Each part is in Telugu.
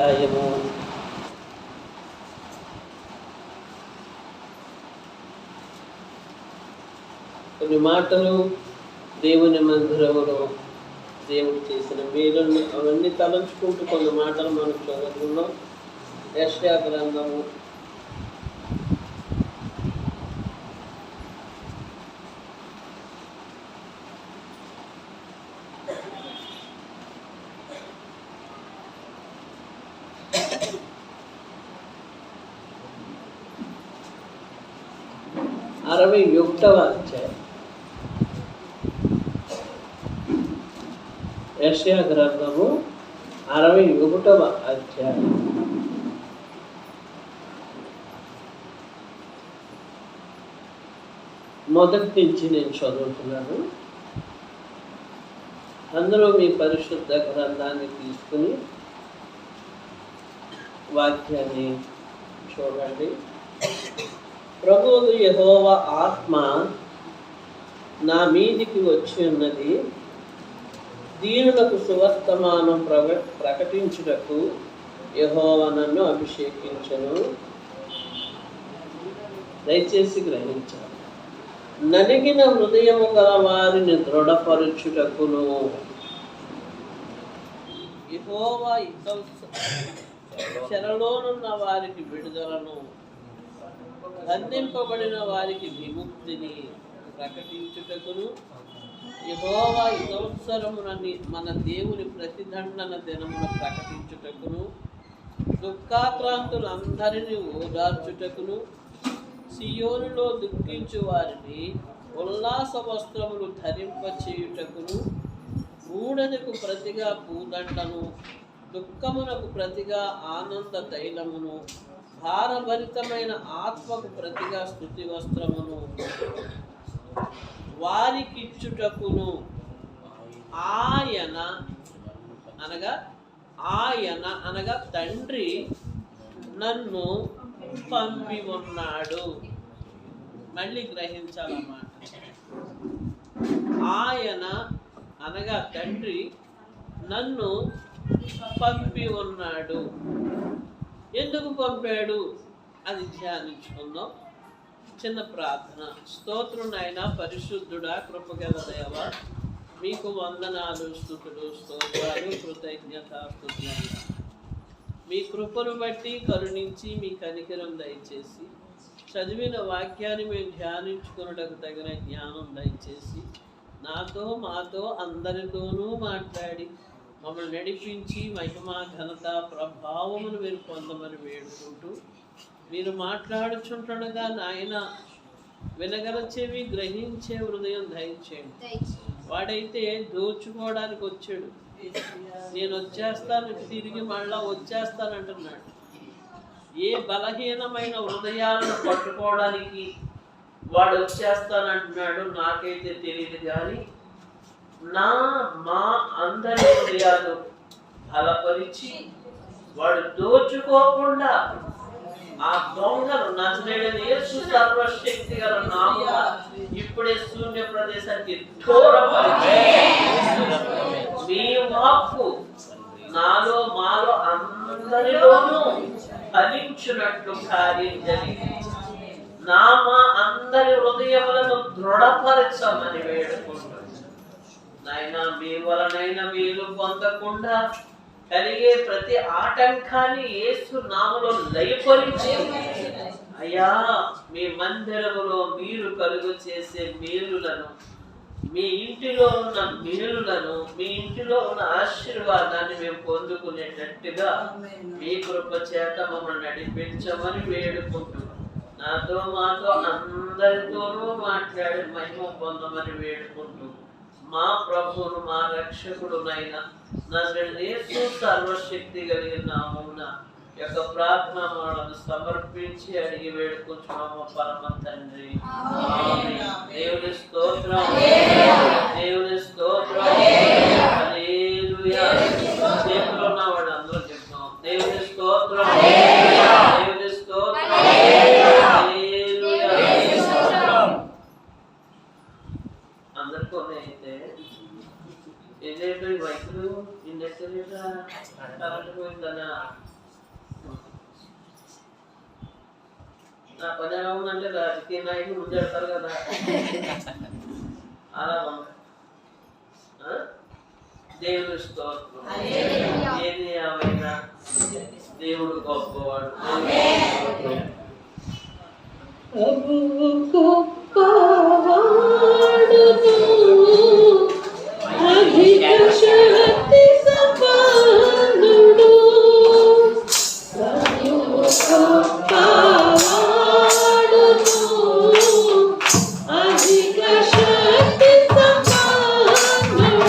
అధ్యాయము. కొన్ని మాటలు దేవుని మందిరములో దేవుడు చేసిన మేలును అవన్నీ తలంచుకుంటూ కొన్ని మాటలు మనం చదువుకున్నాం. యెషయా గ్రంథము 61వ అధ్యాయం. యెషయా గ్రంథము 61వ అధ్యాయం. మొదటి నుంచి నేను చదువుతున్నాను. అందరూ మీ పరిశుద్ధ గ్రంథాన్ని తీసుకుని వాక్యాన్ని చూడండి. ప్రభువు యెహోవా ఆత్మ నా మీదికి వచ్చి ఉన్నది, దీనులకు సువర్తమానం ప్రకటించుటకు యెహోవా నన్ను అభిషేకించెను. దయచేసి గ్రహించాలి. నలిగిన హృదయము గల వారిని దృఢపరచుటకును, యెహోవా చెరలోనున్న వారికి విడుదలను, బంధింపబడిన వారికి విముక్తిని ప్రకటించుటకును, యెహోవా ఈ సంవత్సరమునని మన దేవుని ప్రతిదండన దినమును ప్రకటించుటకును, దుఃఖాక్రాంతులందరినీ ఓదార్చుటకును, సియోనులో దుఃఖించు వారిని ఉల్లాస వస్త్రములు ధరింపచేయుటకును, బూడిదకు ప్రతిగా పూదండను, దుఃఖమునకు ప్రతిగా ఆనంద తైలమును, భారభరితమైన ఆత్మకు ప్రతిగా స్తుతి వస్త్రమును వారికిచ్చుటకును, ఆయన అనగా తండ్రి నన్ను పంపి ఉన్నాడు. మళ్ళీ గ్రహించాలన్నమాట. ఆయన అనగా తండ్రి నన్ను పంపి ఉన్నాడు. ఎందుకు పంపాడు అది ధ్యానించుకుందాం. చిన్న ప్రార్థన. స్తోత్రం నాయనా, పరిశుద్ధుడా, కృపగల దేవ, మీకు వందనాలు, స్తుతులు, స్తోత్రాలు, కృతజ్ఞతాస్తుతులు. మీ కృపను బట్టి కరుణించి మీ కనికరం దయచేసి చదివిన వాక్యాన్ని మేము ధ్యానించుకున్నటకు తగిన జ్ఞానం దయచేసి నాతో మాతో అందరితోనూ మాట్లాడి మమ్మల్ని నడిపించి మహిమ ఘనత ప్రభావమును మీరు పొందమని వేడుకుంటూ, మీరు మాట్లాడుచుంటుండగా నాయన వినగల చెవి, గ్రహించే హృదయం దయచేయండి. వాడైతే దోచుకోవడానికి వచ్చాడు, నేను వచ్చేస్తాను, తిరిగి మళ్ళా వచ్చేస్తానంటున్నాడు. ఏ బలహీనమైన హృదయాలను పట్టుకోవడానికి వాడు వచ్చేస్తానంటున్నాడు నాకైతే తెలియదు, కానీ మా అందరి హృదయాలు బలపరిచి వాడు దోచుకోకుండా ఆ దొంగను నజరేయుడైన యేసు సర్వశక్తి గల నామమున ఇప్పుడే శూన్య ప్రదేశానికి దూరపరిచి మీ వాక్కు నాలో మాలో అందరిలోనూ ఫలించున్నట్లు కార్యం జరిగింది. మా అందరి హృదయములను దృఢపరచమని వేడుకుంటున్నాను నాయన. మీ వలనైనా మీరు పొందకుండా కలిగే ప్రతి ఆటంకాన్ని యేసు నామములో లయపరిచి అయ్యా, మీ మందిరములో మీరు కలుగు చేసే మేలులను, మీ ఇంటిలో ఉన్న మేలులను, మీ ఇంటిలో ఉన్న ఆశీర్వాదాన్ని మేము పొందుకునేటట్టుగా మీ కృప చేత మమ్మల్ని నడిపించమని వేడుకుంటున్నాం. నాతో మాతో అందరితోనూ మాట్లాడి మహిమ పొందమని వేడుకుంటూ, మా ప్రభువును మా రక్షకుడునైనా నజరేయుడైన యేసు సర్వశక్తి కలిగిన నామమున యొక్క ప్రార్థన మనలను సమర్పించి అడిగి వేడుకుంటున్నాము పరమ తండ్రి. దేవుని స్తోత్రం, దేవుని స్తోత్రం. హల్లెలూయా. చేతిలో ఉన్న వాడు అందరూ చెప్తాం దేవుని స్తోత్రం, దేవుని స్తోత్రం. అందరికీ అయితే ఏదేదో వైద్యులు ఇండస్ట్రీ కరెంట్ పోయిందనా నా పని ఎలా ఉందంటే రాజకీయ నాయకులు ముందెడతారు కదా అలా ఉంది. దేవుని స్తోత్రం. ఏది ఏమైనా దేవుడు గొప్పవాడు. ప్రభువు గొప్పవాడును, అధిక శక్తి సంపన్నుడు. ప్రభువు గొప్పవాడును, అధిక శక్తి సంపన్నుడు.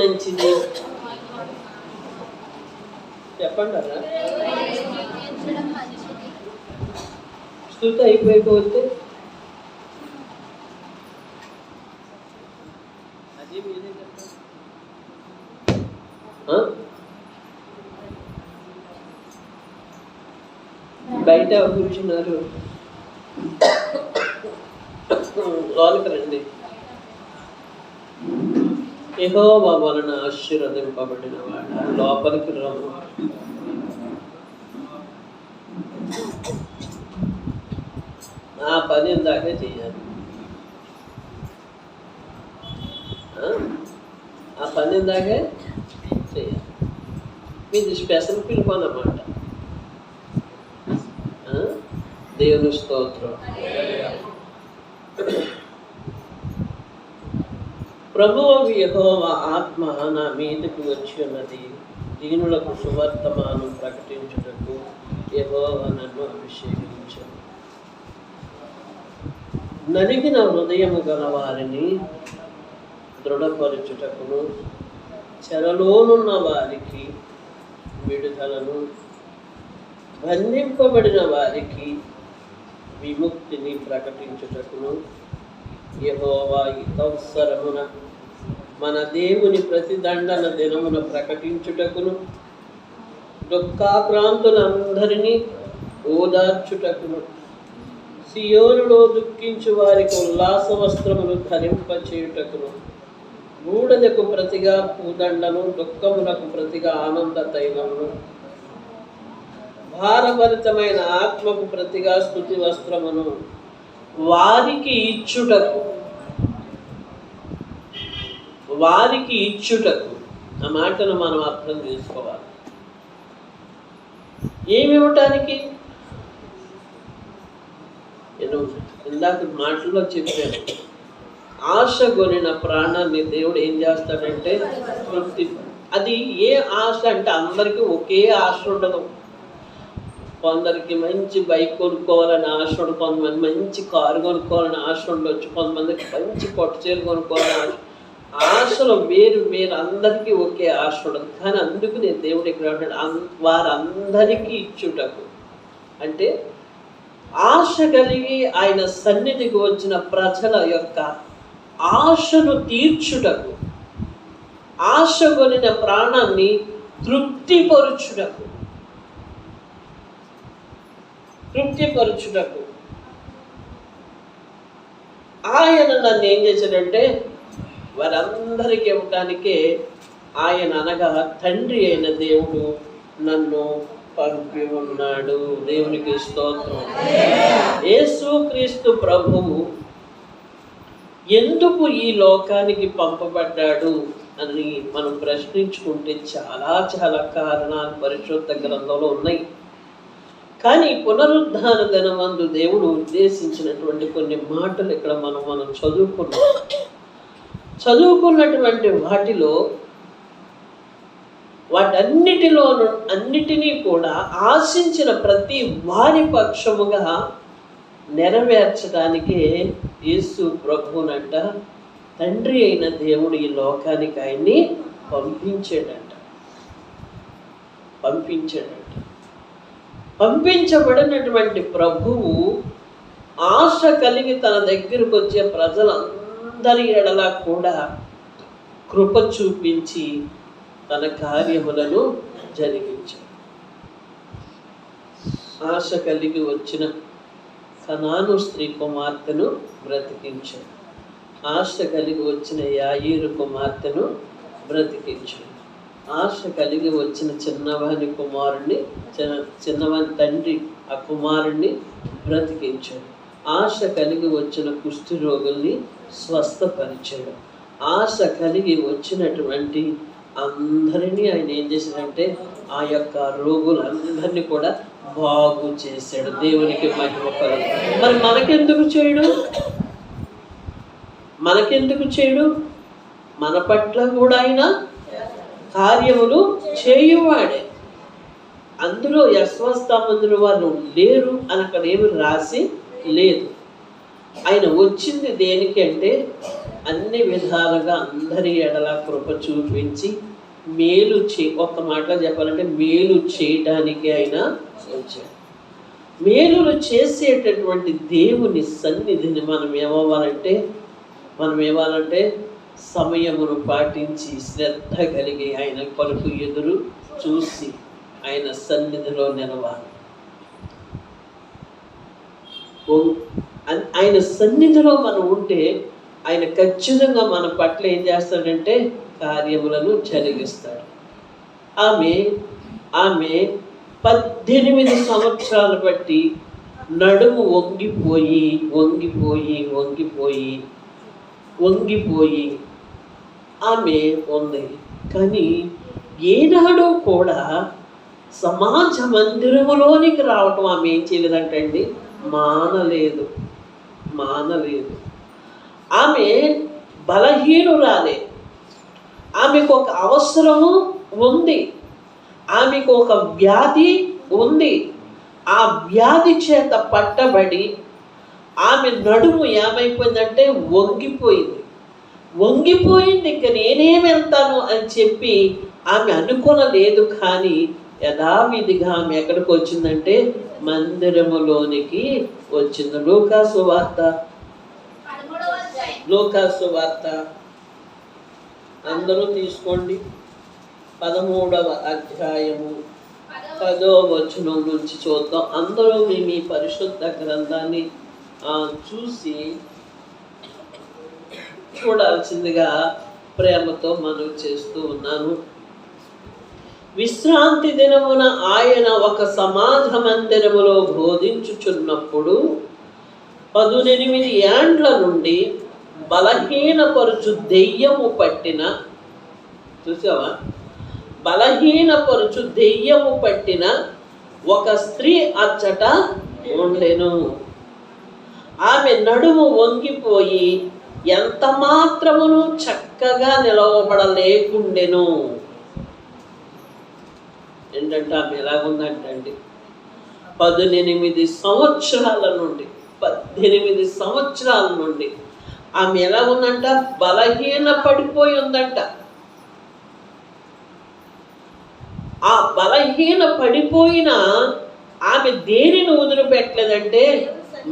మంచిది? చెప్పండి అలా. స్తుతి అయిపోయిపోతే అది మీరే చెప్పండి. బయట కూర్చున్నారు, లోనికి రండి. యెహోవా వలన ఆశీర్వదింపబడిన వాడు లోపలికి రమ్ము. ఆ పని ఇందాకే చేయాలి. ఆ పని ఇందాకే చేయాలి. మీది స్పెషల్ పిలుపు అన్నమాట. దేవుని స్తోత్రం. ప్రభువు యెహోవా ఆత్మ నా మీదకి వచ్చి ఉన్నది, దీనులకు సువర్తమానం ప్రకటించుటకు యెహోవా నన్ను అభిషేకించాడు. నలిగిన హృదయము గల వారిని దృఢపరచుటకును, చెరలోనున్న వారికి విడుదలను, బంధింపబడిన వారికి విముక్తిని ప్రకటించుటకును యెహోవా ఈ సంవత్సరమున మన దేవుని ప్రతిదండన దినమున ప్రకటించుటకును, దుఃఖాక్రాంతులందరినీ ఓదార్చుటకును, సియోనులో దుఃఖించు వారికి ఉల్లాస వస్త్రములు ధరింపచేయుటకును, బూడిదకు ప్రతిగా పూదండను, దుఃఖములకు ప్రతిగా ఆనంద తైలమును, భారభరితమైన ఆత్మకు ప్రతిగా స్తుతి వస్త్రమును వారికి ఇచ్చుటకు. ఆ మాటను మనం అర్థం చేసుకోవాలి. ఏమి ఇవ్వటానికి? నేను ఇందాక మాటల్లో చెప్పాను, ఆశ కొనిన ప్రాణాన్ని దేవుడు ఏం చేస్తాడంటే తృప్తి. అది ఏ ఆశ అంటే అందరికీ ఒకే ఆశ ఉండదు. కొందరికి మంచి బైక్ కొనుక్కోవాలని ఆశ ఉండదు, కొంతమంది మంచి కారు కొనుక్కోవాలని ఆశ ఉండొచ్చు, కొంతమందికి మంచి పట్టు చీర కొనుక్కోవాలని ఆశ. ఆశలు వేరు వేరు, అందరికీ ఒకే ఆశ ఉండదు. కానీ అందుకు నేను దేవుడు ఇక్కడ అంటాడు, వారందరికీ ఇచ్చుటకు. అంటే ఆశ కలిగి ఆయన సన్నిధికి వచ్చిన ప్రజల యొక్క ఆశను తీర్చుటకు, ఆశ కొనిన ప్రాణాన్ని తృప్తిపరుచుటకు ఆయన నన్ను ఏం చేశాడంటే వారందరికీ ఇవ్వటానికే ఆయన అనగా తండ్రి అయిన దేవుడు నన్ను పంపి ఉన్నాడు. దేవునికి స్తోత్రం. యేసుక్రీస్తు ప్రభువు ఎందుకు ఈ లోకానికి పంపబడ్డాడు అని మనం ప్రశ్నించుకుంటే చాలా చాలా కారణాలు పరిశుద్ధ గ్రంథంలో ఉన్నాయి. కానీ పునరుద్ధాన దినమందు దేవుడు ఉద్దేశించినటువంటి కొన్ని మాటలు ఇక్కడ మనం చదువుకున్నటువంటి వాటిలో అన్నిటినీ కూడా ఆశించిన ప్రతి వారి పక్షముగా నెరవేర్చడానికే యేసు ప్రభువునంట తండ్రి అయిన దేవుడు ఈ లోకానికి ఆయన్ని పంపించాడంట. పంపించబడినటువంటి ప్రభువు ఆశ కలిగి తన దగ్గరకు వచ్చే ప్రజలందరి ఎడల కూడా కృప చూపించి తన కార్యములను జరిగించాడు. ఆశ కలిగి వచ్చిన కనాను స్త్రీ కుమార్తెను బ్రతికించాడు. ఆశ కలిగి వచ్చిన యాయీరు కుమార్తెను బ్రతికించాడు. ఆశ కలిగి వచ్చిన చిన్నవాని తండ్రి ఆ కుమారుణ్ణి బ్రతికించాడు. ఆశ కలిగి వచ్చిన కుష్టి రోగుల్ని స్వస్థపరిచాడు. ఆశ కలిగి వచ్చినటువంటి అందరినీ ఆయన ఏం చేశాడంటే ఆ యొక్క రోగులందరినీ కూడా బాగు చేశాడు. దేవునికి మహిమ కలుగు. మరి మనకెందుకు చేయడు? మన పట్ల కూడా ఆయన కార్యములు చేయువాడే. అందులో యశ్వస్థమందులు వారు లేరు అని అక్కడ ఏమి రాసి లేదు. ఆయన వచ్చింది దేనికి అంటే అన్ని విధాలుగా అందరి ఎడల కృప చూపించి మేలు ఒక్క మాటలో చెప్పాలంటే మేలు చేయడానికి ఆయన వచ్చాడు. మేలులు చేసేటటువంటి దేవుని సన్నిధిని మనం ఏమవ్వాలంటే సమయమును పాటించి శ్రద్ధ కలిగి ఆయన పలుకు ఎదురు చూసి ఆయన సన్నిధిలో నిలవాలి. ఆయన సన్నిధిలో మనం ఉంటే ఆయన ఖచ్చితంగా మన పట్ల ఏం చేస్తాడంటే కార్యములను జరిగిస్తాడు. ఆమె 18 సంవత్సరాలు బట్టి నడుము వంగిపోయి ఆమె ఉంది. కానీ ఏనాడో కూడా సమాజ మందిరములోనికి రావటం ఆమె ఏం చేయలేదంటండి, మానలేదు. ఆమె బలహీనురాలే. ఆమెకు ఒక అవసరము ఉంది, ఆమెకు ఒక వ్యాధి ఉంది. ఆ వ్యాధి చేత పట్టబడి ఆమె నడుము ఏమైపోయిందంటే వంగిపోయింది. ఇంక నేనేం వెళ్తాను అని చెప్పి ఆమె అనుకోనలేదు. కానీ యథావిధిగా ఆమె ఎక్కడికి వచ్చిందంటే మందిరములోనికి వచ్చింది. లూకాసు వార్త అందరూ తీసుకోండి, 13వ అధ్యాయము 10వ వచనం నుంచి చూద్దాం. అందరూ మీ పరిశుద్ధ గ్రంథాన్ని చూసి చూడాల్సిందిగా ప్రేమతో మనవి చేస్తూ ఉన్నాను. విశ్రాంతి దినమున ఆయన ఒక సమాజ మందిరములో బోధించుచున్నప్పుడు 18 ఏండ్ల నుండి బలహీనపరుచు దెయ్యము పట్టిన ఒక స్త్రీ అచ్చట ఉండెను. ఆమె నడుము వంగిపోయి ఎంత మాత్రమును చక్కగా నిలవబడలేకుండెను. ఏంటంటే ఆమె ఎలాగుందంటండి, 18 సంవత్సరాల నుండి ఆమె ఎలా ఉందంట, బలహీన పడిపోయి ఉందంట. ఆ బలహీన పడిపోయిన ఆమె దేనిని వదిలిపెట్టలేదంటే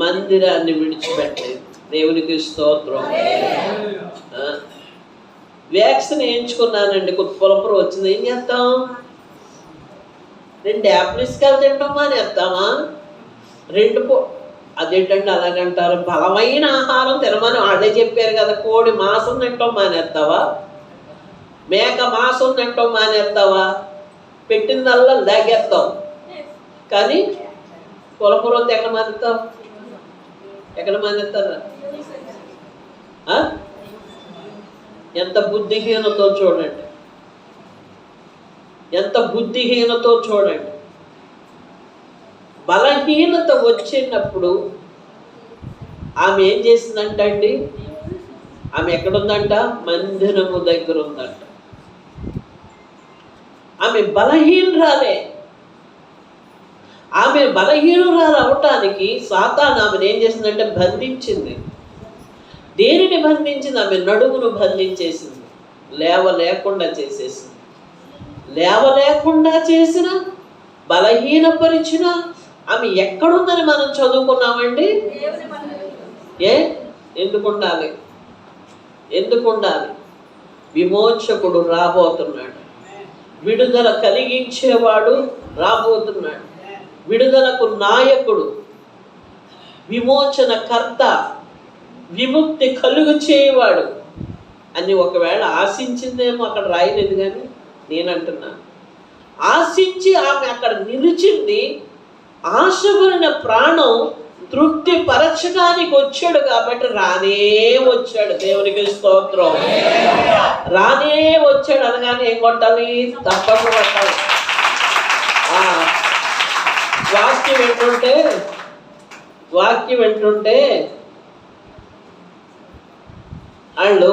మందిరాన్ని విడిచిపెట్టలేదు. దేవునికి స్తోత్రం. వ్యాక్సిన్ వేయించుకున్నానండి, పులపురం వచ్చింది. ఏం చేస్తాం? 2 యాప్లిస్కాయలు తింటాం మానేస్తామా? అదేంటండి అలాగంటారు? బలమైన ఆహారం తినమని వాళ్ళే చెప్పారు కదా. కోడి మాంసం తింటాం మానేస్తావా? మేక మాంసం తింటాం మానేస్తావా? పెట్టిందల్లా లాగేస్తావు. కానీ పులపురం ఎక్కడ మానేస్తావు? ఎక్కడ మానేస్తారా? ఎంత బుద్ధిహీనతో చూడండి. బలహీనత వచ్చినప్పుడు ఆమె ఏం చేసిందంటండి, ఆమె ఎక్కడుందంట? మందిరము దగ్గర ఉందంట. ఆమె బలహీనురాలే. ఆమె బలహీనురాలు అవటానికి సాతాను ఆమెను ఏం చేసిందంటే బంధించింది. దేనిని బంధించింది? ఆమె నడుమును బంధించేసింది. లేవలేకుండా చేసిన బలహీనపరిచిన ఆమె ఎక్కడుందని మనం చదువుకున్నామండి. ఎందుకు ఉండాలి? విమోచకుడు రాబోతున్నాడు, విడుదల కలిగించేవాడు రాబోతున్నాడు, విడుదలకు నాయకుడు, విమోచన కర్త, విముక్తి కలుగు చేయవాడు అని ఒకవేళ ఆశించిందేమో. అక్కడ రాయలేదు, కానీ నేనంటున్నాను ఆశించి ఆమె అక్కడ నిలిచింది. ఆశపడిన ప్రాణం తృప్తి పరచడానికి వచ్చాడు కాబట్టి రానే వచ్చాడు. దేవునికి స్తోత్రం. రానే వచ్చాడు అనగానే ఏం కొట్టాలి? తప్పక కొట్టాలి. వాక్యం వింటుంటే వాళ్ళు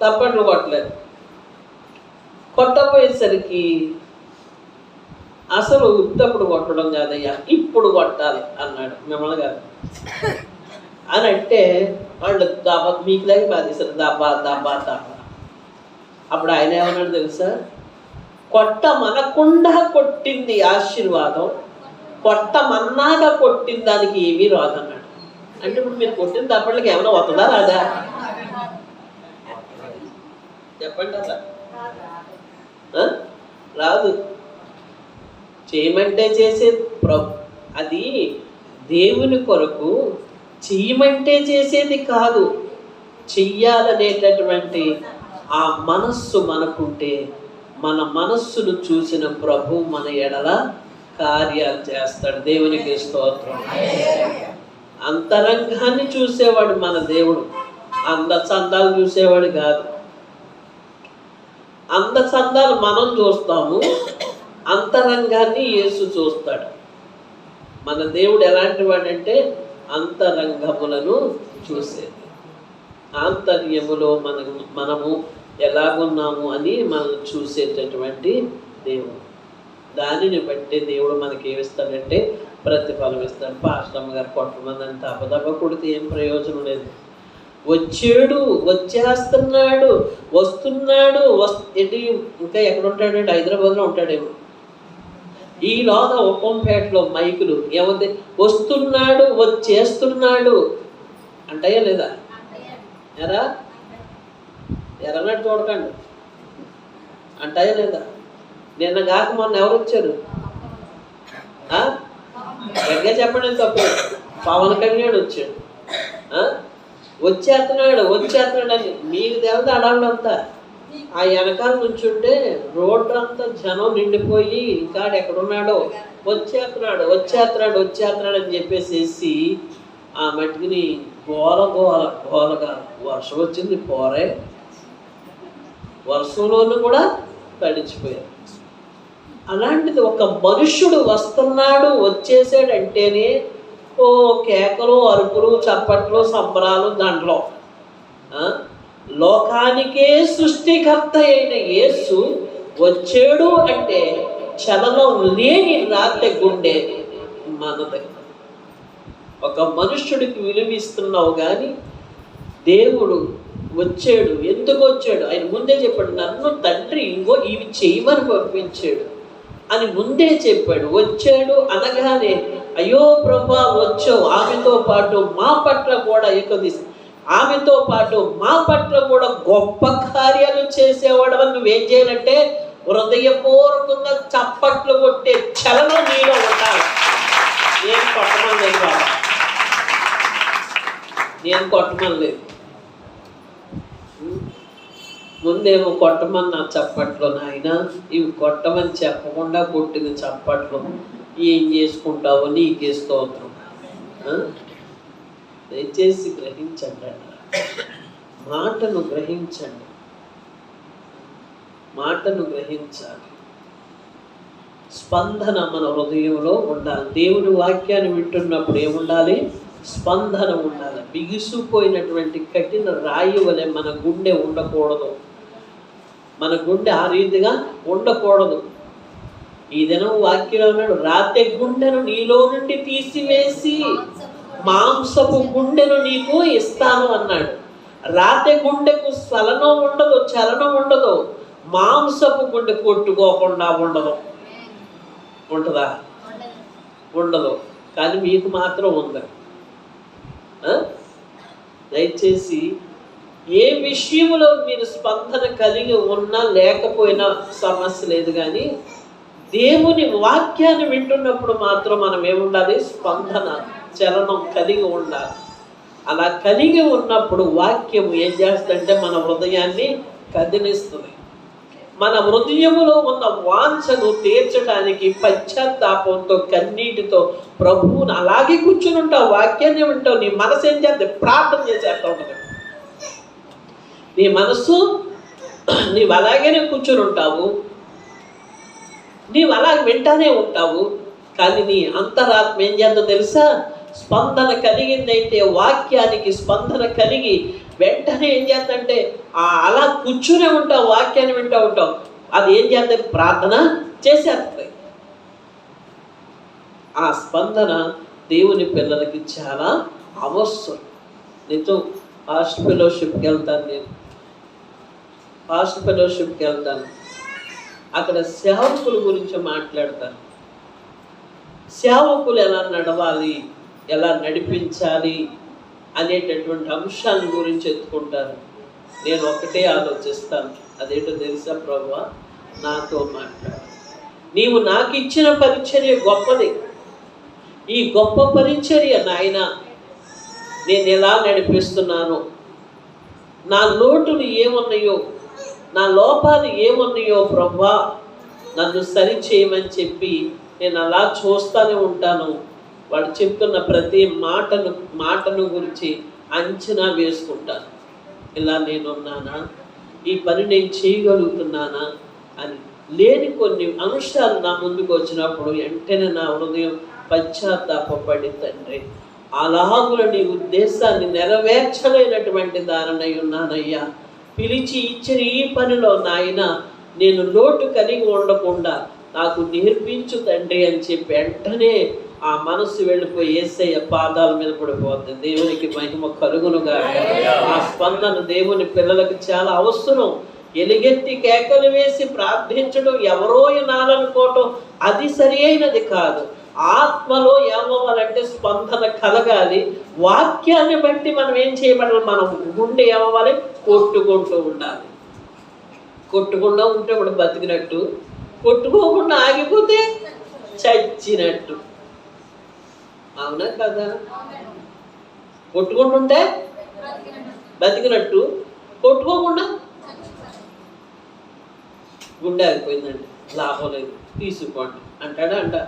తప్పట్లు కొట్టలేదు. కొట్టపోయేసరికి అసలు ఉత్తప్పుడు కొట్టడం కాదయ్యా, ఇప్పుడు కొట్టాలి అన్నాడు. మిమ్మల్ని కాదు, అని అంటే వాళ్ళు దబా మీకు దగ్గర బాధేస్తారు దబ్బా దబ్బా దబ్బా. అప్పుడు ఆయన ఏమన్నాడు తెలుసా? కొట్టమనకుండా కొట్టింది ఆశీర్వాదం, కొట్టమన్నాగా కొట్టిన దానికి ఏమీ రాదన్నాడు. అంటే ఇప్పుడు మీరు కొట్టిన దప్పట్లకి ఏమైనా వస్తుందా రాదా? చెప్పండి అలా. రాదు. చేయమంటే చేసేది ప్రభు, అది దేవుని కొరకు చెయ్యమంటే చేసేది కాదు. చెయ్యాలనేటటువంటి ఆ మనస్సు మనకుంటే మన మనస్సును చూసిన ప్రభు మన ఎడల కార్యాలు చేస్తాడు. దేవునికి స్తోత్రం. అంతరంగాన్ని చూసేవాడు మన దేవుడు, అందచందాలు చూసేవాడు కాదు. అందచందాలు మనం చూస్తాము, అంతరంగాన్ని యేసు చూస్తాడు. మన దేవుడు ఎలాంటి వాడంటే అంతరంగములను చూసేది. ఆంతర్యములో మనము ఎలాగున్నాము అని మనం చూసేటటువంటి దేవుడు. దానిని బట్టి దేవుడు మనకి ఏమిస్తాడంటే ప్రతిఫలం ఇస్తాడు. పాస్టమ్మ గారు కొట్టమంది అంటే అబదబ్బ కొడితే ఏం ప్రయోజనం లేదు. వచ్చాడు, వచ్చేస్తున్నాడు, వస్తున్నాడు, ఏంటి ఇంకా ఎక్కడ ఉంటాడంటే హైదరాబాద్లో ఉంటాడేమో. ఈలోగా ఉప్పంపేటలో మైకులు ఏమంటే వస్తున్నాడు, వచ్చేస్తున్నాడు అంటాయా లేదా? ఎర్రనాడు చూడకండి, అంటాయా లేదా? నిన్న కాక మొన్న ఎవరు వచ్చారు? గట్టిగా చెప్పండి. తప్పు. పవన్ కళ్యాణ్ వచ్చాడు. వచ్చేస్తున్నాడు అని మీకు తెలియదు. అడవులంతా ఆ వెనకాల నుంచుంటే రోడ్డు అంతా జనం నిండిపోయి ఇంకా ఎక్కడున్నాడో వచ్చేస్తున్నాడు అని చెప్పేసేసి ఆ మట్టిని గోలగా వర్షం వచ్చింది. పోరే వర్షంలోనూ కూడా తడిచిపోయారు. అలాంటిది ఒక మనుష్యుడు వస్తున్నాడు, వచ్చేసాడంటేనే ఓ కేకలు, అరుపులు, చప్పట్లు, సంబరాలు. దాంట్లో లోకానికే సృష్టికర్త అయిన యేసు వచ్చాడు అంటే చలనం లేని రాత్రి గుండె మనది. ఒక మనుష్యుడికి విలువిస్తున్నావు కానీ దేవుడు వచ్చాడు. ఎందుకు వచ్చాడు? ఆయన ముందే చెప్పాడు, నన్ను తండ్రి ఇంకో ఇవి చేయమని పంపించాడు అని ముందే చెప్పాడు. వచ్చాడు అనగానే అయ్యో ప్రభా వచ్చావు, ఆమెతో పాటు మా పట్ల కూడా ఆమెతో పాటు మా పట్ల కూడా గొప్ప కార్యాలు చేసేవాడు అని నువ్వేం చేయాలంటే హృదయపూర్వకంగా చప్పట్లు కొట్టే చలనం నీలో ఉండాలి. నేను కొట్టమని లేదు, నేను కొట్టమని లేదు. ముందేమో కొట్టమని నా చప్పట్లు, నాయన ఇవి కొట్టమని చెప్పకుండా కొట్టిన చప్పట్లు ఏం చేసుకుంటావో నీకే స్తోత్రం. దయచేసి గ్రహించండి అన్న మాటను గ్రహించండి, మాటను గ్రహించాలి. స్పందన మన హృదయంలో ఉండాలి. దేవుని వాక్యాన్ని వింటున్నప్పుడు ఏముండాలి? స్పందన ఉండాలి. బిగుసుపోయినటువంటి కఠిన రాయి వలె మన గుండె ఉండకూడదు. మన గుండె ఆ రీతిగా ఉండకూడదు. ఈ దినం వాక్యంలో ఉన్నాడు, రాతి గుండెను నీలో నుండి తీసివేసి మాంసపు గుండెను నీకు ఇస్తాను అన్నాడు. రాతి గుండెకు చలనం ఉండదు, చలనం ఉండదు. మాంసపు గుండె కొట్టుకోకుండా ఉండదు. ఉంటుందా? ఉండదు. కానీ మీకు మాత్రం ఉంది. దయచేసి ఏ విషయంలో మీరు స్పందన కలిగి ఉన్నా లేకపోయినా సమస్య లేదు, కానీ దేవుని వాక్యాన్ని వింటున్నప్పుడు మాత్రం మనం ఏముండాలి? స్పందన, చలనం కలిగి ఉండాలి. అలా కలిగి ఉన్నప్పుడు వాక్యం ఏం చేస్తుందంటే మన హృదయాన్ని కదిలిస్తుంది. మన హృదయములో ఉన్న వాంఛను తీర్చడానికి పశ్చాత్తాపంతో, కన్నీటితో ప్రభువుని అలాగే కూర్చుని ఉంటావు. వాక్యాన్ని వింటావు. నీ మనసు ఏం చేస్తే ప్రార్థన చేసేస్తా ఉంటుంది. నీ మనస్సు నీవు అలాగేనే కూర్చుని ఉంటావు, నీవు అలాగే వింటానే ఉంటావు. కానీ నీ అంతరాత్మ ఏం చేద్దో తెలుసా? స్పందన కలిగిందైతే వాక్యానికి స్పందన కలిగి వెంటనే ఏం చేద్దంటే అలా కూర్చునే ఉంటావు, వాక్యాన్ని వింటూ ఉంటావు. అది ఏం చేద్దాం? ప్రార్థన చేసేస్తుంది. ఆ స్పందన దేవుని పిల్లలకి చాలా అవసరం. నీతో పాస్ట్ ఫెలోషిప్కి వెళ్తాను, నేను పాస్ట్ ఫెలోషిప్కి వెళ్తాను. అక్కడ సేవకుల గురించి మాట్లాడతాను. సేవకులు ఎలా నడవాలి, ఎలా నడిపించాలి అనేటటువంటి అంశాల గురించి ఎత్తుకుంటారు. నేను ఒకటే ఆలోచిస్తాను, అదేంటో తెలుసా ప్రభువా, నాతో మాట్లాడు. నీవు నాకు ఇచ్చిన పరిచర్య గొప్పది. ఈ గొప్ప పరిచర్య నాయన నేను ఎలా నడిపిస్తున్నాను, నా లోటులు ఏమున్నాయో, నా లోపాలు ఏమున్నాయో ప్రభువా నన్ను సరి చేయమని చెప్పి నేను అలా చూస్తూనే ఉంటాను. వాడు చెప్తున్న ప్రతి మాటను గురించి అంచనా వేసుకుంటాను. ఇలా నేనున్నానా, ఈ పని నేను చేయగలుగుతున్నానా అని. లేని కొన్ని అంశాలు నా ముందుకు వచ్చినప్పుడు వెంటనే నా హృదయం పశ్చాత్తాపడి, తండ్రి అలాగున నీ ఉద్దేశాన్ని నెరవేర్చలేనటువంటి దానై ఉన్నానయ్యా. పిలిచి ఇచ్చిన ఈ పనిలో నాయన నేను లోటు కలిగి ఉండకుండా నాకు నేర్పించు తండ్రి అని చెప్పి వెంటనే ఆ మనసు వెళ్ళిపోయి యేసయ్య పాదాల మీద పడిపోతుంది. దేవునికి మహిమ కలుగునుగా. ఆ స్పందన దేవుని పిల్లలకు చాలా అవసరం. ఎలుగెత్తి కేకలు వేసి ప్రార్థించడం, ఎవరో వినాలనుకోవటం అది సరి అయినది కాదు. ఆత్మలో ఏమవ్వాలంటే స్పందన కలగాలి. వాక్యాన్ని బట్టి మనం ఏం చేయబడాలి, మనం గుండె ఏమవ్వాలి, కొట్టుకుంటూ ఉండాలి. కొట్టుకుండా ఉంటే ఇప్పుడు బతికినట్టు, కొట్టుకోకుండా ఆగిపోతే చచ్చినట్టు. అవునా కదా? కొట్టుకుంటుంటే బతికినట్టు, కొట్టుకోకుండా గుండె ఆగిపోయిందండి, లాభం లేదు, తీసుకోండి అంటాడా?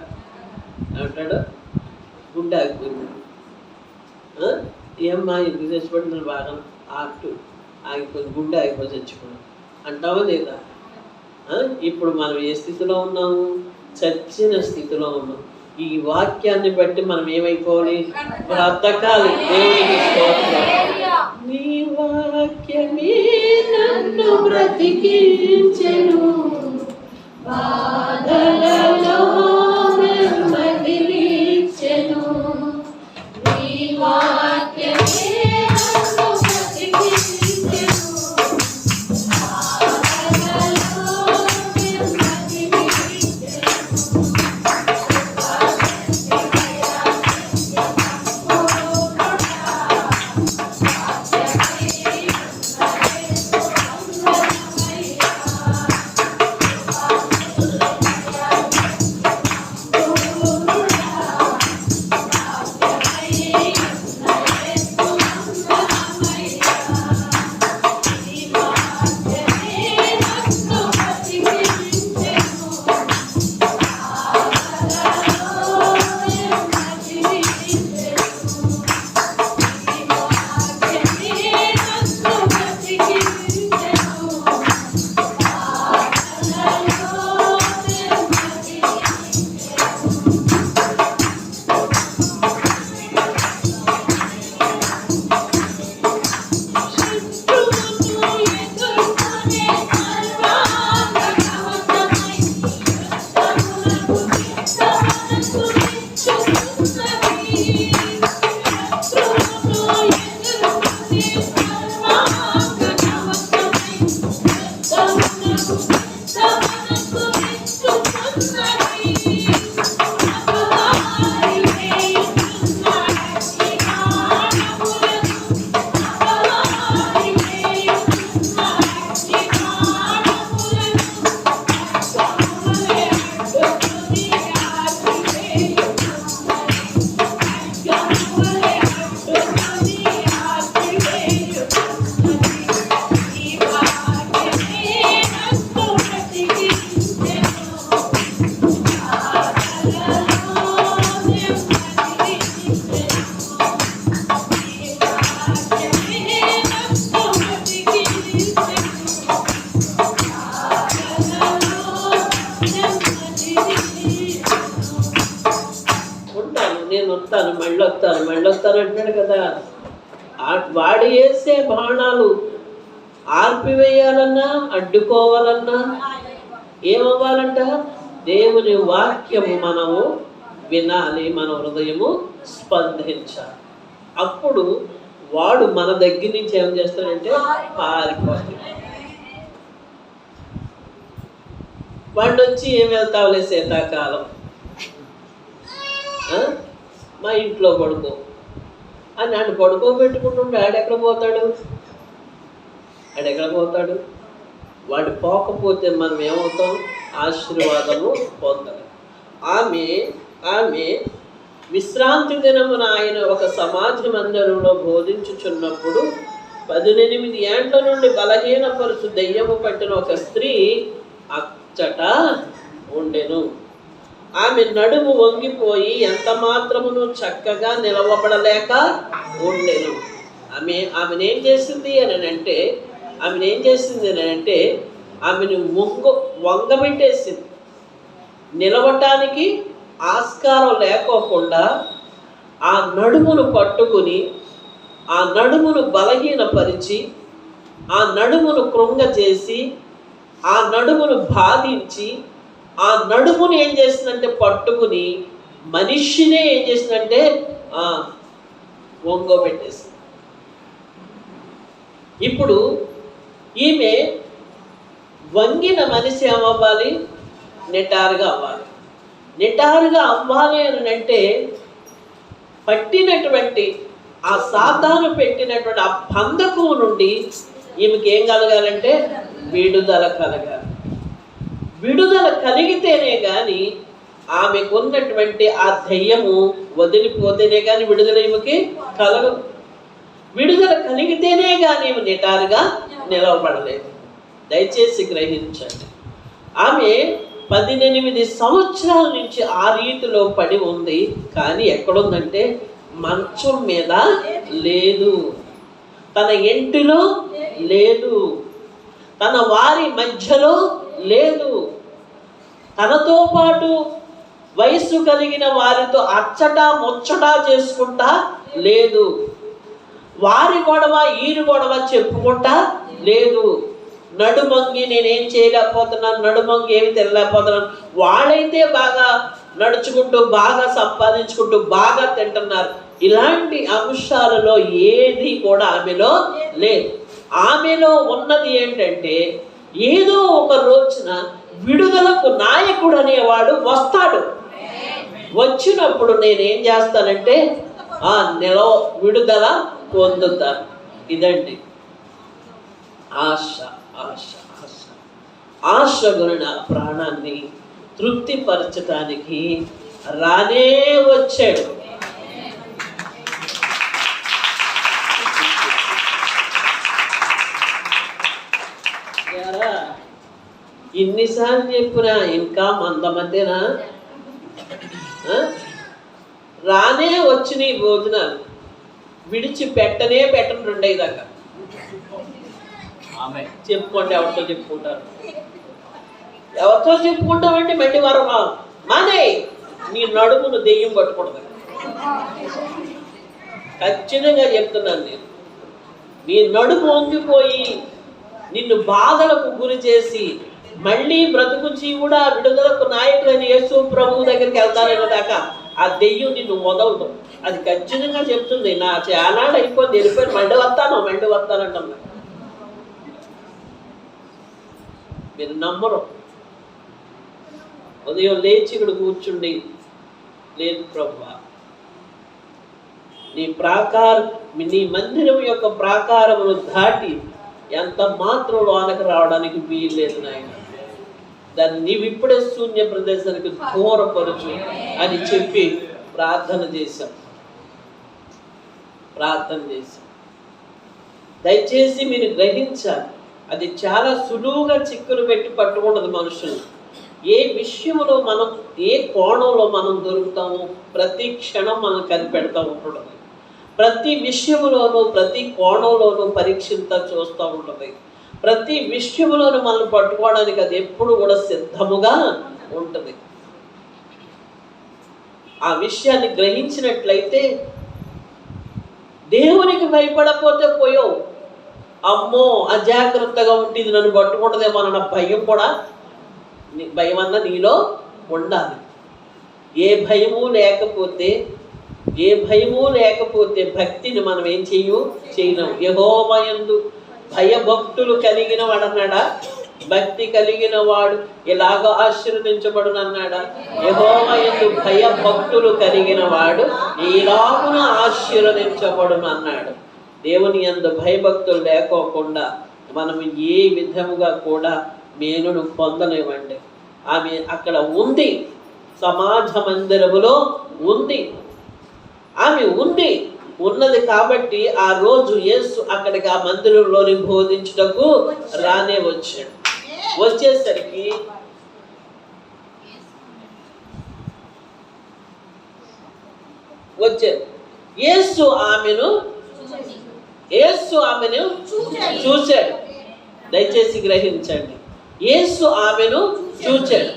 అంటాడు గుండె ఆగిపోయింది. ఏమ్మా ఎందుకు చచ్చిపోతుంది, బాగా ఆగిపోయింది, గుండె ఆగిపోయి చచ్చిపోయింది అంటావా లేదా? ఇప్పుడు మనం ఏ స్థితిలో ఉన్నాము? చచ్చిన స్థితిలో ఉన్నాం. ఈ వాక్యాన్ని బట్టి మనం ఏమైపోవాలి, బ్రతకాలి. దేవునికి స్తోత్రం. నీ వాక్యమే నన్ను బ్రతికించెను, బాధలలో నెమ్మదినిచ్చెను. నీ వాక్యమే నన్ను బ్రతికించెను, బాధలలో నెమ్మదినిచ్చెను. మళ్ళీ వస్తాను అంటున్నాడు కదా. వాడు వేసే బాణాలు ఆర్పివేయాలన్నా, అడ్డుకోవాలన్నా ఏమవ్వాలంట? దేవుని వాక్యము మనము వినాలి, మన హృదయము స్పందించాలి. అప్పుడు వాడు మన దగ్గర నుంచి ఏం చేస్తాడంటే పారిపోతాడు. వాడు వచ్చి ఏం వెళ్తావులే శీతాకాలం, మా ఇంట్లో పడుకో అని నన్ను పడుకోబెట్టుకుంటుంటే ఆడెక్కడ పోతాడు? వాడు పోకపోతే మనం ఏమవుతాం? ఆశీర్వాదము పొందాలి. ఆమె విశ్రాంతి దినమున ఆయన ఒక సమాజ మందిరంలో బోధించుచున్నప్పుడు 18 ఏండ్ల నుండి బలహీనపరుచు దెయ్యము పట్టిన ఒక స్త్రీ అచ్చట ఉండెను. ఆమె నడుము వంగిపోయి ఎంత మాత్రమును చక్కగా నిలవబడలేక ఉండెను. ఆమెనేం చేసింది అని అంటే ఆమెను వంగబెట్టేసింది. నిలవటానికి ఆస్కారం లేకోకుండా ఆ నడుమును పట్టుకుని, ఆ నడుమును బలహీనపరిచి, ఆ నడుమును కృంగచేసి, ఆ నడుమును బాధించి, ఆ నడుముని ఏం చేసిందంటే పట్టుకుని మనిషినే ఏం చేసిందంటే వంగోబెట్టేసింది. ఇప్పుడు ఈమె వంగిన మనిషి ఏమవ్వాలి? నిటారుగా అవ్వాలి. నిటారుగా అవ్వాలి అని అంటే పట్టినటువంటి ఆ సాతాను పెట్టినటువంటి ఆ బంధకం నుండి ఈమెకి ఏం కలగాలంటే విడుదల కలగాలి. విడుదల కలిగితేనే కానీ ఆమెకు ఉన్నటువంటి ఆ దయ్యము వదిలిపోతేనే కానీ విడుదల ఈమెకి కలగదు. విడుదల కలిగితేనే కానీ ఈమె నిటారుగా నిలవబడలేదు. దయచేసి గ్రహించండి. ఆమె 18 సంవత్సరాల నుంచి ఆ రీతిలో పడి ఉంది. కానీ ఎక్కడుందంటే మంచం మీద లేదు, తన ఇంటిలో లేదు, తన వారి మధ్యలో లేదు, తనతో పాటు వయస్సు కలిగిన వారితో అచ్చటా ముచ్చటా చేసుకుంటా లేదు, వారి గొడవ ఈరు గొడవ చెప్పుకుంటా లేదు. నడుమంగి నేనేం చేయలేకపోతున్నాను, నడుమంగి ఏమి తినలేకపోతున్నాను. వాళ్ళైతే బాగా నడుచుకుంటూ, బాగా సంపాదించుకుంటూ, బాగా తింటున్నారు. ఇలాంటి అంశాలలో ఏది కూడా ఆమెలో లేదు. ఆమెలో ఉన్నది ఏంటంటే ఏదో ఒక రోజున విడుదలకు నాయకుడు అనేవాడు వస్తాడు. వచ్చినప్పుడు నేనేం చేస్తానంటే విడుదల పొందుతాను. ఇదండి ఆశ. ఆశ గుణ ప్రాణాన్ని తృప్తిపరచటానికి రానే వచ్చాడు. ఇన్నిసార్లు చెప్పినా ఇంకా మందమధ్యనా రానే వచ్చిన ఈ భోజనాలు విడిచి పెట్టను 2 దాకా. చెప్పుకోండి, ఎవరితో చెప్పుకుంటారు? ఎవరితో చెప్పుకుంటామంటే మళ్ళీ వారం మానే నీ నడుమును దెయ్యం పట్టుకూడదు. ఖచ్చితంగా చెప్తున్నాను నేను. నీ నడుము వంగిపోయి నిన్ను బాధలకు గురి చేసి మళ్ళీ బ్రతుకు జీవుడా విడుదలకు నాయకులైన యేసు ప్రభు దగ్గరికి వెళ్తారనే దాకా ఆ దెయ్యం నిన్ను వదలదు. అది ఖచ్చితంగా చెప్తుంది. నా చాలాడు అయిపోయింది, వెళ్ళిపోయి మళ్ళీ వస్తానంటున్నా. మీరు నమ్మరు. ఉదయం లేచి ఇక్కడ కూర్చుండి, లేదు ప్రభువా, నీ మందిరం యొక్క ప్రాకారమును దాటి ఎంత మాత్రం లోనకు రావడానికి వీల్లేదు నాయన. దాన్ని నీవిప్పుడే శూన్య ప్రదేశానికి దూరపరచు అని చెప్పి ప్రార్థన చేశాం. దయచేసి మీరు గ్రహించాలి. అది చాలా సులువుగా చిక్కులు పెట్టి పట్టుకుంటుంది మనుషులు. ఏ విషయంలో మనం, ఏ కోణంలో మనం దొరుకుతామో ప్రతి క్షణం మనం కనిపెడతా ఉంటుంది. ప్రతి విషయంలోనూ, ప్రతి కోణంలోనూ పరీక్షింతా చూస్తూ ఉంటుంది. ప్రతి విషయంలోనూ మనం పట్టుకోవడానికి అది ఎప్పుడు కూడా సిద్ధముగా ఉంటుంది. ఆ విషయాన్ని గ్రహించినట్లయితే దేవునికి భయపడకపోతే పోయావు. అమ్మో అజాగ్రత్తగా ఉంటుంది, నన్ను పట్టుకుంటుందేమో అన్న భయం అన్న నీలో ఉండాలి. ఏ భయము లేకపోతే ఏ భయము లేకపోతే భక్తిని మనం ఏం చేయలేం. యెహోవా యందు భయభక్తులు కలిగిన వాడన్నాడా? భక్తి కలిగిన వాడు ఇలాగ ఆశీర్వదించబడును అన్నాడా? యెహోవా యందు భయభక్తులు కలిగిన వాడు ఇలాగున ఆశీర్వదించబడును అన్నాడు. దేవుని యందు భయభక్తులు లేకోకుండా మనం ఏ విధముగా కూడా మేలును పొందలేమండి. ఆమె అక్కడ ఉంది, సమాజ మందిరములో ఉంది, ఆమె ఉన్నది కాబట్టి ఆ రోజు యేసు అక్కడికి ఆ మందిరంలోని బోధించుటకు రానే వచ్చాడు. వచ్చేసరికి యేసు ఆమెను చూశాడు. దయచేసి గ్రహించండి, యేసు ఆమెను చూచాడు.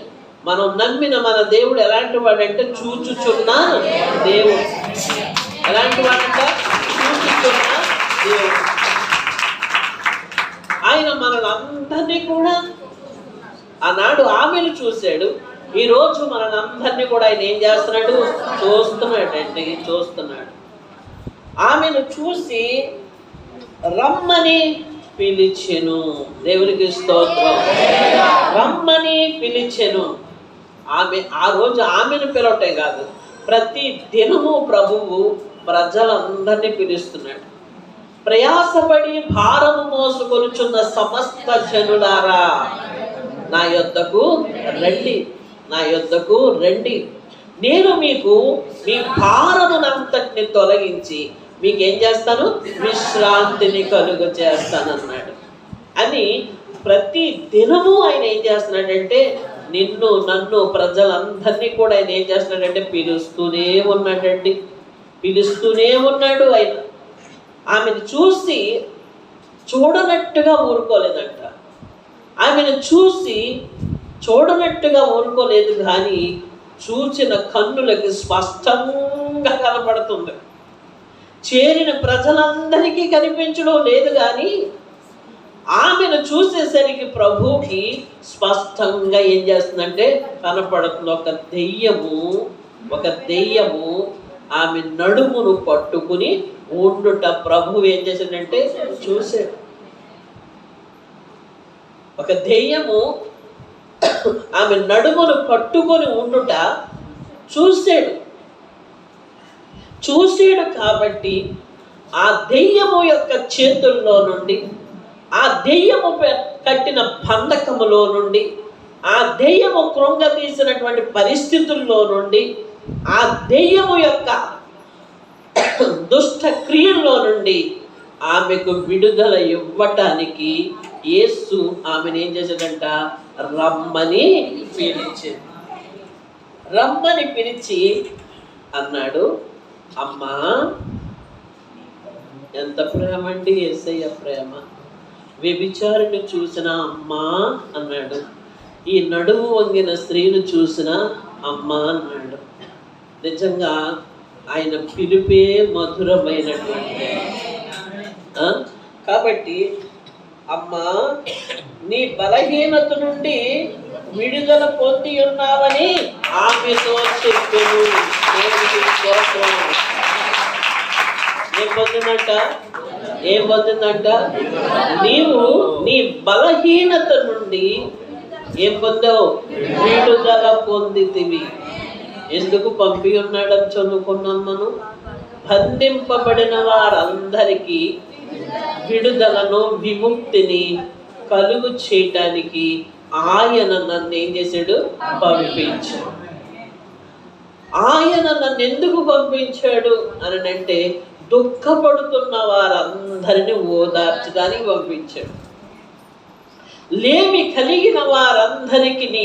మనం నమ్మిన మన దేవుడు ఎలాంటి వాడంటే చూచుచున్న దేవుడు. ఎలాంటి వాడంట? చూచుచున్న దేవుడు. ఆయన మనలందరినీ కూడా ఆనాడు ఆమెను చూశాడు, ఈరోజు మనలందరినీ కూడా ఆయన ఏం చేస్తున్నాడు? చూస్తున్నాడు. ఆమెను చూసి రమ్మని పిలిచెను. దేవునికి స్తోత్రం. రమ్మని పిలిచెను. ఆమె ఆ రోజు ఆమెను పిలవటే కాదు, ప్రతి దినము ప్రభువు ప్రజలందరినీ పిలుస్తున్నాడు. ప్రయాసపడి భారము మోసుకొనుచున్న సమస్త జనులారా నా యొద్దకు రండి, నేను మీకు మీ భారమునంతటిని తొలగించి మీకేం చేస్తాను? విశ్రాంతిని కలుగ చేస్తానన్నాడు. అని ప్రతి దినము ఆయన ఏం చేస్తున్నాడంటే నిన్ను నన్ను ప్రజలందరినీ కూడా ఆయన ఏం చేస్తున్నాడంటే పిలుస్తూనే ఉన్నాడు. ఆయన ఆమెను చూసి చూడనట్టుగా ఊరుకోలేదంట. ఆమెను చూసి చూడనట్టుగా ఊరుకోలేదు, కానీ చూచిన కన్నులకి స్పష్టంగా కనపడుతుంది. చేరిన ప్రజలందరికీ కనిపించడం లేదు, కానీ ఆమెను చూసేసరికి ప్రభువుకి స్పష్టంగా ఏం చేస్తుందంటే కనపడుతుంది. ఒక దెయ్యము ఆమె నడుమును పట్టుకుని ఉండుట ప్రభువు ఏం చేశాడంటే చూశాడు. ఒక దెయ్యము ఆమె నడుమును పట్టుకొని ఉండుట చూసాడు కాబట్టి ఆ దెయ్యము యొక్క చేతుల్లో నుండి, ఆ దెయ్యము కట్టిన బంధకములో నుండి, ఆ దెయ్యము కృంగతీసినటువంటి పరిస్థితుల్లో నుండి, ఆ దెయ్యము యొక్క దుష్ట క్రియల్లో నుండి ఆమెకు విడుదల ఇవ్వటానికి యేసు ఆమెను ఏం చేశాడంట? రమ్మని పిలిచి అన్నాడు, అమ్మా. ఎంత ప్రేమ అండి యేసయ్య ప్రేమ! వ్యభిచారిని చూసిన అమ్మా అన్నాడు, ఈ నడుము వంగిన స్త్రీని చూసిన అమ్మా అన్నాడు. నిజంగా ఆయన పిలిపే మధురమైనటువంటి. కాబట్టి అమ్మా, నీ బలహీనత నుండి విడుదల పొంది ఉన్నావని ఆమెతో చెప్పాను. ఏం పొందిందంట? నీవు నీ బలహీనత నుండి ఏం పొందావు? విడుదల పొందితివి. ఎందుకు పంపి ఉన్నాడని చదువుకున్నాం మనం. బంధింపబడిన వారందరికీ విడుదలను, విముక్తిని కలుగు చేయటానికి ఆయన నన్ను ఏం చేశాడు? పంపించాడు. ఆయన నన్ను ఎందుకు పంపించాడు అని అంటే దుఃఖపడుతున్న వారందరినీ ఓదార్చడానికి పంపించాడు. లేమి కలిగిన వారందరికీ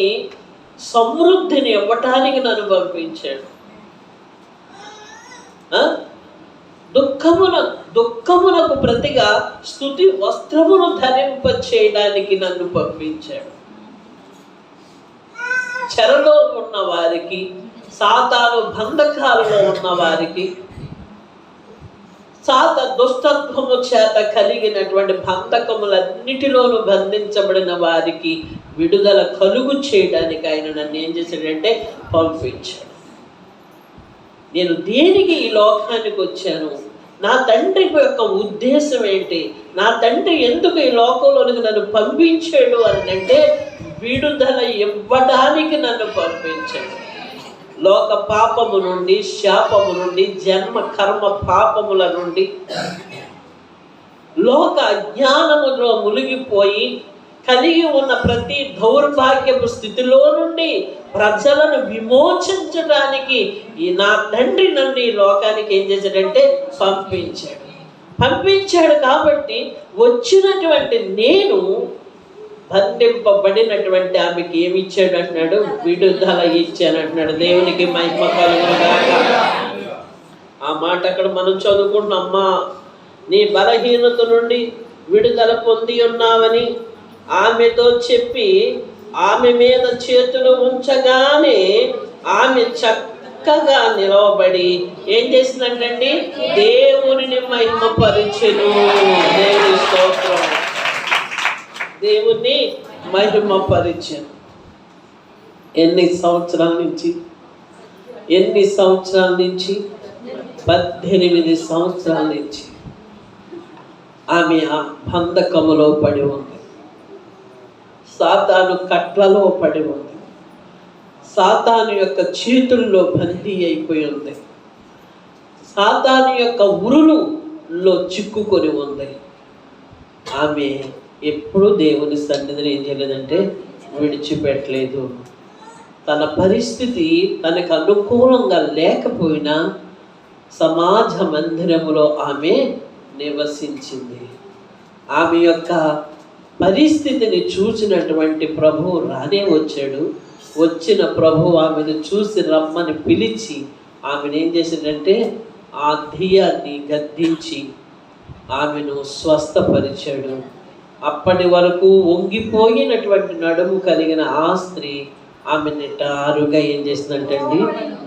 సమృద్ధిని ఇవ్వటానికి నన్ను పంపించాడు. దుఃఖమునకు ప్రతిగా స్తుతి వస్త్రమును ధరింప చేయడానికి నన్ను పంపించాడు. చెరలో ఉన్న వారికి, సాతాను బంధకాలలో ఉన్న వారికి, దుష్టత్వము చేత కలిగినటువంటి బంధకములన్నిటిలోనూ బంధించబడిన వారికి విడుదల కలుగు చేయడానికి ఆయన నన్ను ఏం చేశాడంటే పంపించాడు. నేను దేనికి ఈ లోకానికి వచ్చాను, నా తండ్రి యొక్క ఉద్దేశం ఏంటి, నా తండ్రి ఎందుకు ఈ లోకంలోనికి నన్ను పంపించాడు అని అంటే విడుదల ఇవ్వడానికి నన్ను పంపించాడు. లోక పాపము నుండి, శాపము నుండి, జన్మ కర్మ పాపముల నుండి, లోక అజ్ఞానములో మునిగిపోయి కలిగి ఉన్న ప్రతి దౌర్భాగ్యపు స్థితిలో నుండి ప్రజలను విమోచించడానికి ఈ నా తండ్రి నన్ను ఈ లోకానికి ఏం చేశాడంటే పంపించాడు. కాబట్టి వచ్చినటువంటి నేను బంధింపబడినటువంటి ఆమెకి ఏమి ఇచ్చాడు అంటున్నాడు, విడుదల ఇచ్చాను అంటున్నాడు. దేవునికి మహిమ కలుగునుగాక. ఆ మాట అక్కడ మనం చదువుకుంటున్నాం. అమ్మా, నీ బలహీనత నుండి విడుదల పొంది ఉన్నావని ఆమెతో చెప్పి ఆమె మీద చేతులు ఉంచగానే ఆమె చక్కగా నిలవబడి ఏం చేసిందంటండి, దేవునిని మహిమపరిచెను. దేవుని స్తోత్రం. దేవుణ్ణి మహిమపరిచెను. ఎన్ని సంవత్సరాల నుంచి 18 సంవత్సరాల నుంచి ఆమె ఆ బంధకములో పడి ఉంది. సాతాను కట్లలో పడి ఉంది. సాతాను యొక్క చేతుల్లో బందీ అయిపోయి ఉంది. సాతాను యొక్క ఉరులులో చిక్కుకొని ఉంది. ఆమె ఎప్పుడు దేవుని సన్నిధిని ఏం చేయలేదంటే విడిచిపెట్టలేదు. తన పరిస్థితి తనకు అనుకూలంగా లేకపోయినా సమాజ మందిరములో ఆమె నివసించింది. ఆమె యొక్క పరిస్థితిని చూసినటువంటి ప్రభువు రానే వచ్చాడు. వచ్చిన ప్రభు ఆమెను చూసి రమ్మని పిలిచి ఆమెను ఏం చేసిందంటే ఆ ధియాన్ని గద్దించి ఆమెను స్వస్థపరిచాడు. అప్పటి వరకు వంగిపోయినటువంటి నడుము కలిగిన ఆ స్త్రీ ఆమె నిటారుగా ఏం చేసిందంటండి,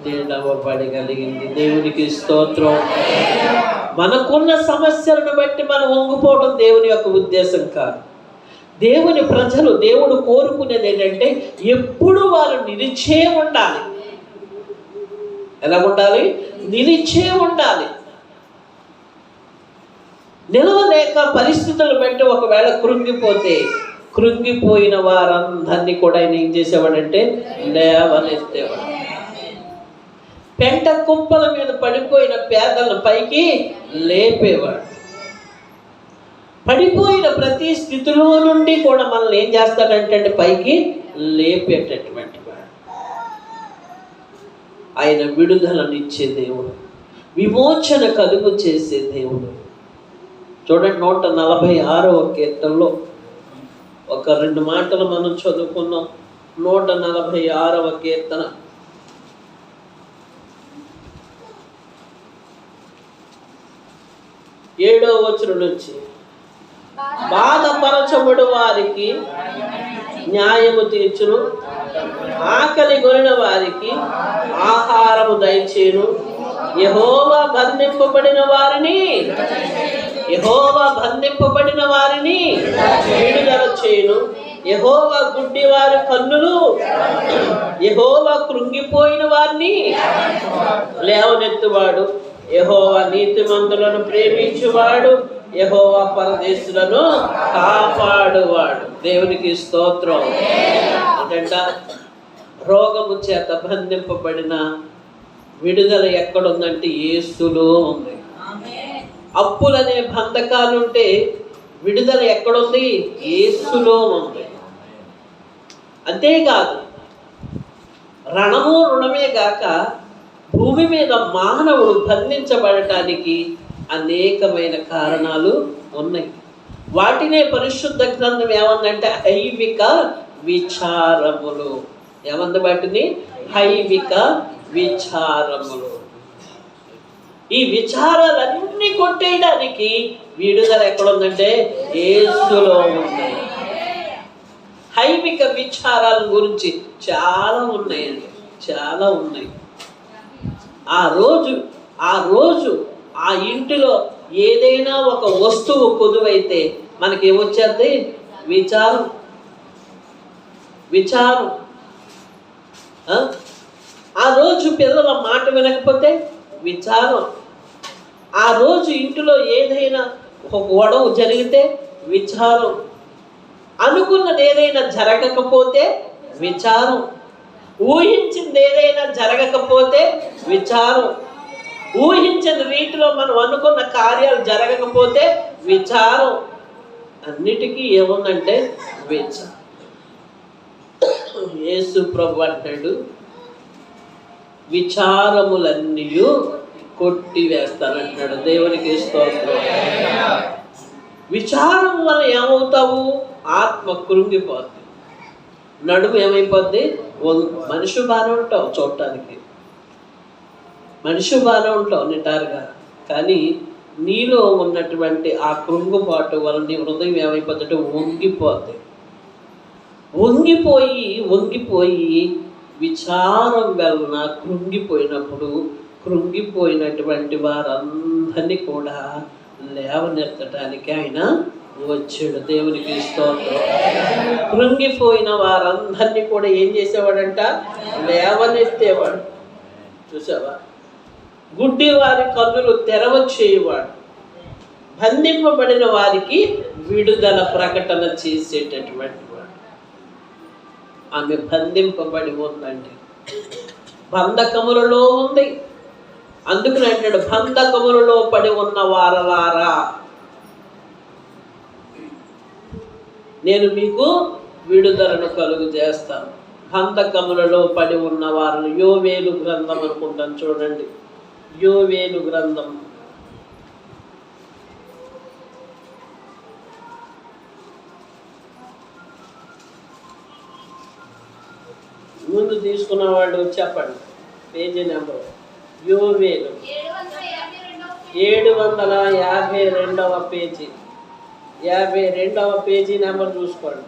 నిలవబడగలిగింది. దేవునికి స్తోత్రం. మనకున్న సమస్యలను బట్టి మనం వంగిపోవడం దేవుని యొక్క ఉద్దేశం కాదు. దేవుని ప్రజలు, దేవుడు కోరుకునేది ఏంటంటే ఎప్పుడు వారు నిలిచే ఉండాలి. ఎలా ఉండాలి? నిలిచే ఉండాలి. నిలవలేక పరిస్థితులు బట్టి ఒకవేళ కృంగిపోయిన వారందరినీ కూడా ఆయన ఏం చేసేవాడంటే లేవనెత్తేవాడు. పెంట కుప్పల మీద పడిపోయిన పేదలను పైకి లేపేవాడు. పడిపోయిన ప్రతి స్థితిలో నుండి కూడా మనల్ని ఏం చేస్తాడంటే పైకి లేపేటటువంటి వాడు. ఆయన విడుదలనిచ్చే దేవుడు, విమోచన కలుగు చేసే దేవుడు. చూడండి, 146వ కీర్తనలో ఒక 2 మాటలు మనం చదువుకున్నాం. 146వ కీర్తన 7వ వచనం నుంచి, బాధపరచబడు వారికి న్యాయము తీర్చును, ఆకలి గొనిన వారికి ఆహారము దయచేయును, యెహోవా బంధింపబడిన వారిని విడుదల చేయును, యెహోవా గుడ్డి వారి కన్నులు, యెహోవా కృంగిపోయిన వారిని లేవనెత్తువాడు, యెహోవా నీతిమంతులను ప్రేమించువాడు, యెహోవా పరదేశులను కాపాడువాడు. దేవునికి స్తోత్రం. ఏంటంట, రోగము చేత బంధింపబడిన విడుదల ఎక్కడుందంటే యేసులో ఉంది. అప్పులనే బంధకాలుంటే విడుదల ఎక్కడుంది? యేసులో ఉంది. అంతేకాదు, రుణమే గాక భూమి మీద మానవుడు బంధించబడటానికి అనేకమైన కారణాలు ఉన్నాయి. వాటినే పరిశుద్ధ గ్రంథం ఏమందంటే హైవిక విచారములు. ఏమంది వాటిని? హైవిక విచారములు. ఈ విచారాలన్నీ కొట్టేయడానికి విడుదల ఎక్కడుందంటే యేసులో ఉంది. హైవిక విచారాల గురించి చాలా ఉన్నాయండి, చాలా ఉన్నాయి. ఆ రోజు ఆ ఇంటిలో ఏదైనా ఒక వస్తువు కొదువైతే మనకేమొచ్చేది? విచారం. ఆ రోజు పిల్లల మాట వినకపోతే విచారం. ఆ రోజు ఇంటిలో ఏదైనా ఒక గొడవ జరిగితే విచారం. అనుకున్నది ఏదైనా జరగకపోతే విచారం. ఊహించింది ఏదైనా జరగకపోతే విచారం. ఊహించిన రీతిలో మనం అనుకున్న కార్యాలు జరగకపోతే విచారం. అన్నిటికీ ఏముందంటే విచారం. యేసు ప్రభు అంటాడు, విచారములన్నీ కొట్టివేస్తానంటాడు. దేవునికి స్తోత్రం. విచారం వల్ల ఏమవుతావు? ఆత్మ కృంగిపోద్ది, నడుము ఏమైపోద్ది? మనిషి బాగానే ఉంటావు, చూడటానికి మనిషి బాగానే ఉంటావు నిటారుగా, కానీ నీలో ఉన్నటువంటి ఆ కృంగుపాటు వల్ల నీ హృదయం ఏమైపోతుందంటే వంగిపోద్ది. వంగిపోయి విచారం వలన కృంగిపోయినటువంటి వారందరినీ కూడా లేవనెత్తడానికి ఆయన వచ్చాడు. దేవునికి స్తోత్రం. కృంగిపోయిన వారందరినీ కూడా ఏం చేసేవాడంట? లేవనెత్తేవాడు. చూసావా? గుడ్డి వారి కన్నులు తెరవచేయవాడు. బంధింపబడిన వారికి విడుదల ప్రకటన చేసేటటువంటి వాడు. ఆమె బంధింపబడి ఉందండి, బంధకములలో ఉంది. అందుకని అంటాడు, బంధకములలో పడి ఉన్న వారలారా నేను మీకు విడుదలను కలుగు చేస్తాను. బంధకములలో పడి ఉన్న వారిని, యోవేలు గ్రంథం అనుకుంటాను, చూడండి, యోవేలు గ్రంథం ముందు తీసుకున్న వాళ్ళు చెప్పండి పేజీ నెంబర్. యోవేలు 752వ పేజీ, 52వ పేజీ నెంబర్ చూసుకోండి.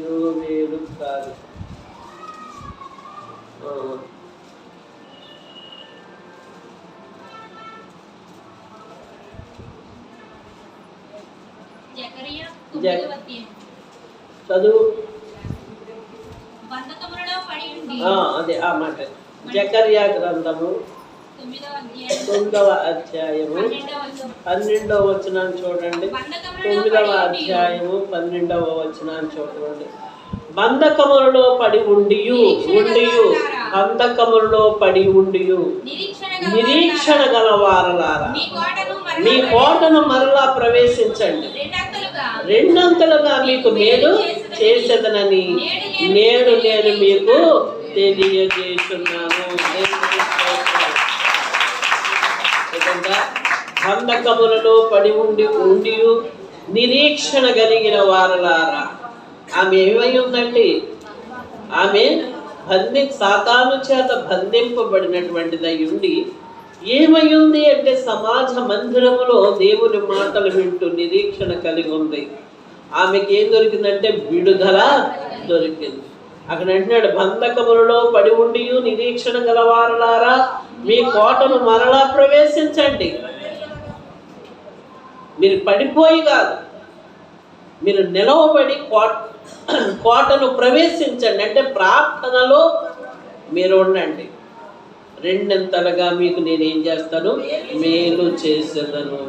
యోవేలు కాదు, చదువు. అదే ఆ మాట. జకర్యా గ్రంథము 9వ అధ్యాయము 12వ వచనాన్ని చూడండి. 9వ అధ్యాయము 12వ వచనాన్ని చూడండి. బంధకములలో పడి ఉండియు బంధకములలో పడి ఉండియు నిరీక్షణ గల వారలారా మీ కోటను మరలా ప్రవేశించండి, రెండంతలుగా మీకు మేలు చేసేదనని నేడు నేను మీకు తెలియజేస్తున్నాను. బంధకములలో పడి ఉండి నిరీక్షణ కలిగిన వారలారా. ఆమె ఏమై ఉందండి? ఆమె సాతాను చేత బంధింపబడినటువంటిదై ఉండి ఏమై ఉంది అంటే సమాజ మందిరములో దేవుని మాటలు వింటూ నిరీక్షణ కలిగి ఉంది. ఆమెకి ఏం దొరికిందంటే విడుదల దొరికింది. అక్కడ అంటున్నాడు, బంధకములలో పడి ఉండి నిరీక్షణ గలవారలారా మీ కోటను మరలా ప్రవేశించండి. మీరు పడిపోయి కాదు, మీరు నిలవబడి కోటను ప్రవేశించండి. అంటే ప్రార్థనలో మీరు ఉండండి. రెండంతలుగా మీకు నేనేం చేస్తాను? మేలు చేసేదను.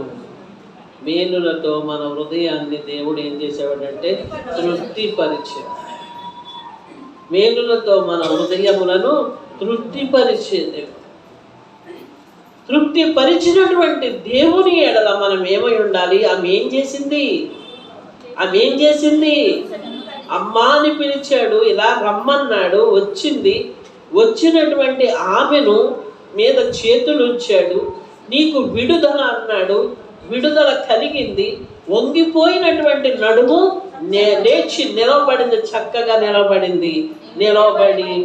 మేలులతో మన హృదయాన్ని దేవుడు ఏం చేసేవాడంటే తృప్తిపరిచేది. మేలులతో మన హృదయములను తృప్తిపరిచేది. తృప్తిపరిచినటువంటి దేవుని ఎడల మనం ఏమై ఉండాలి? ఆమె ఏం చేసింది? అమ్మా అని పిలిచాడు, ఇలా రమ్మన్నాడు, వచ్చింది. వచ్చినటువంటి ఆమెను మీద చేతులు ఉంచాడు, నీకు విడుదల అన్నాడు, విడుదల కలిగింది. వంగిపోయినటువంటి నడుము లేచి నిలబడింది, చక్కగా నిలబడి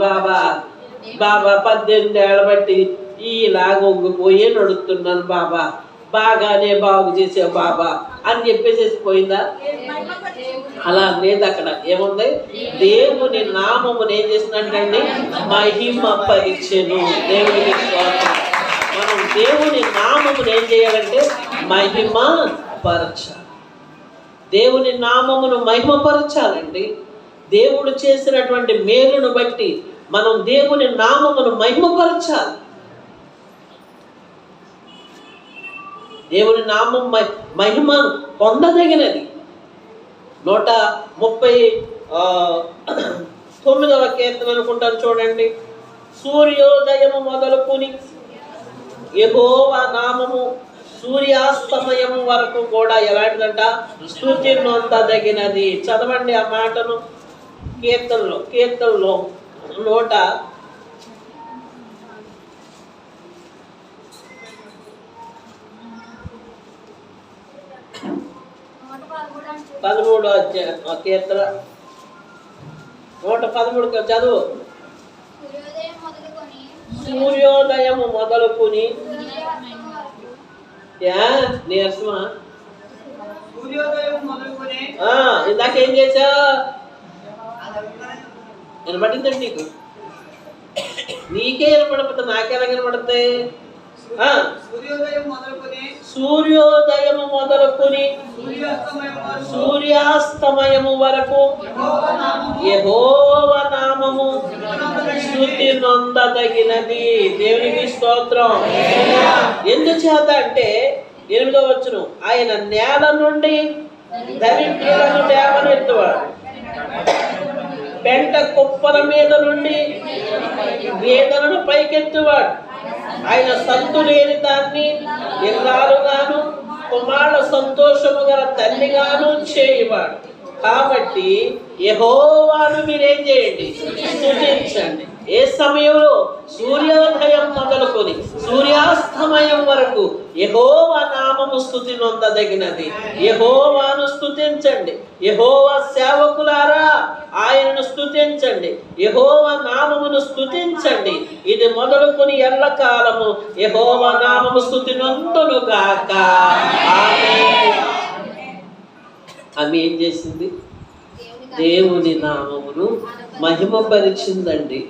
బాబా 18 ఏళ్ళ బట్టి ఈలాగ వంగిపోయే నడుస్తున్నాను బాబా, బాగానే బాగు చేసే బాబా అని చెప్పేసేసి పోయిందా? అలా లేదు. అక్కడ ఏముంది? దేవుని నామమును ఏం చేసినట్టండి? మహిమ పరిచెను. దేవునికి స్తోత్రం. మనం దేవుని నామమును ఏం చేయాలంటే మహిమ పరచాలి. దేవుని నామమును మహిమపరచాలండి. దేవుడు చేసినటువంటి మేలును బట్టి మనం దేవుని నామమును మహిమపరచాలి. దేవుని నామం మహిమ పొందదగినది. 139వ కీర్తన అనుకుంటాను చూడండి. సూర్యోదయము మొదలుకొని యెహోవా నామము సూర్యాస్తమయము వరకు కూడా ఎలాంటిదంట? స్తుతి నొందదగినది. చదవండి ఆ మాటను. కీర్తనలో 113వ కీర్తన 113 చదువు. సూర్యోదయము మొదలుకొని నీరసమా? ఇందాక ఏం చేశా? వినపడిందండి నీకు? నీకే వినపడకపోతే నాకెలా వినపడతాయి? సూర్యోదయము మొదలుకొని సూర్యాస్తమయము వరకు యెహోవా నామము స్తుతి నొందదగినది. దేవునికి స్తోత్రం. ఎందుచేత అంటే 8వ వచనం, ఆయన నేల నుండి దరిద్రులను లేవనెత్తువాడు, పెంట కుప్పల మీద నుండి వేదనను పైకెత్తువాడు. ఆయన సంతు లేని దాన్ని ఇల్లాలుగాను కుమారుల సంతోషము గల తల్లిగాను చేయవాడు. కాబట్టి యెహోవాను మీరేం చేయండి? స్తుతించండి. ఏ సమయంలో? సూర్యోదయం మొదలుకొని సూర్యాస్తమయం వరకు యెహోవా నామము స్తుతి నొందదగినది. యెహోవాను స్తుతించండి. యెహోవా సేవకులారా ఆయనను స్తుతించండి. యెహోవా నామమును స్తుతించండి. ఇది మొదలుకొని ఎల్లకాలము యెహోవా నామము స్తుతి నొందును గాక. ఆమేన్. ఆమె ఏం చేసింది? దేవుని నామమును మహిమపరిచిందండి.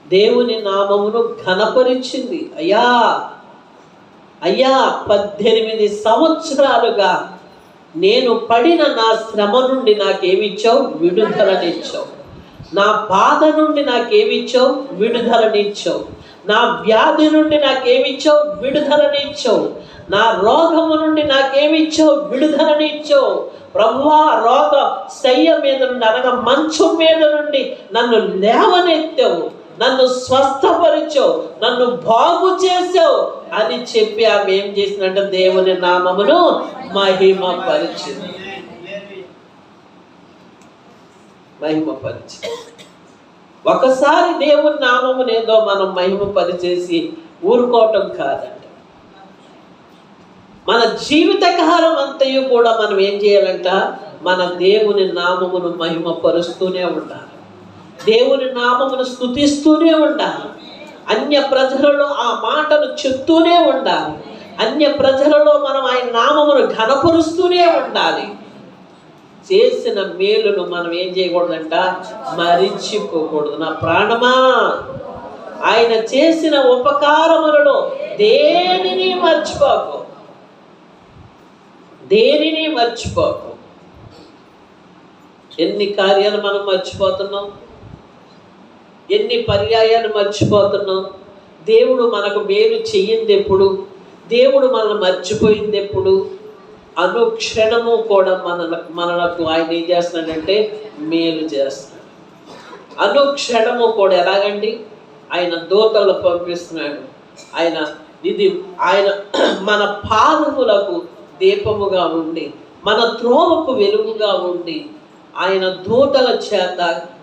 దేవుని నామమును ఘనపరిచింది. అయ్యా 18 సంవత్సరాలుగా నేను పడిన నా శ్రమ నుండి నాకేమిచ్చావు? విడుదలనిచ్చావు. నా బాధ నుండి నాకేమిచ్చావు? విడుదలనిచ్చావు. నా వ్యాధి నుండి నాకేమిచ్చావు? విడుదలనిచ్చావు. నా రోగము నుండి నాకేమిచ్చావు? విడుదలనిచ్చావు. ప్రభువా, రోగ శయ్య మీద నుండి అనగా మంచం మీద నుండి నన్ను లేవనెత్తావు, నన్ను స్వస్థపరిచావు, నన్ను బాగు చేసావు అని చెప్పి ఆమె ఏం చేసినట్టు? దేవుని నామమును మహిమపరిచింది. ఒకసారి దేవుని నామమును ఏదో మనం మహిమపరిచేసి ఊరుకోవటం కాదండి. మన జీవితకాలం అంతయు కూడా మనం ఏం చేయాలంట? మన దేవుని నామమును మహిమపరుస్తూనే ఉండాలి. దేవుని నామమును స్తుతిస్తూనే ఉండాలి. అన్య ప్రజలలో ఆ మాటను చెప్తూనే ఉండాలి. అన్య ప్రజలలో మనం ఆయన నామమును ఘనపరుస్తూనే ఉండాలి. చేసిన మేలును మనం ఏం చేయకూడదంట? మరిచిపోకూడదు. నా ప్రాణమా, ఆయన చేసిన ఉపకారములలో దేనిని మర్చిపోకు. దేనిని మర్చిపోకు. ఎన్ని కార్యాలు మనం మర్చిపోతున్నాం, ఎన్ని పర్యాయాలు మర్చిపోతున్నాం. దేవుడు మనకు మేలు చెయ్యింది ఎప్పుడు? దేవుడు మనల్ని మర్చిపోయింది ఎప్పుడు? అనుక్షణము కూడా మనలకు ఆయన ఏం చేస్తున్నాడంటే మేలు చేస్తున్నాడు. అనుక్షణము కూడా ఎలాగండి? ఆయన దూతలు పంపిస్తున్నాడు. ఆయన మన పాదములకు దీపముగా ఉండి, మన త్రోవకు వెలుగుగా ఉండి, ఆయన దూతల చేత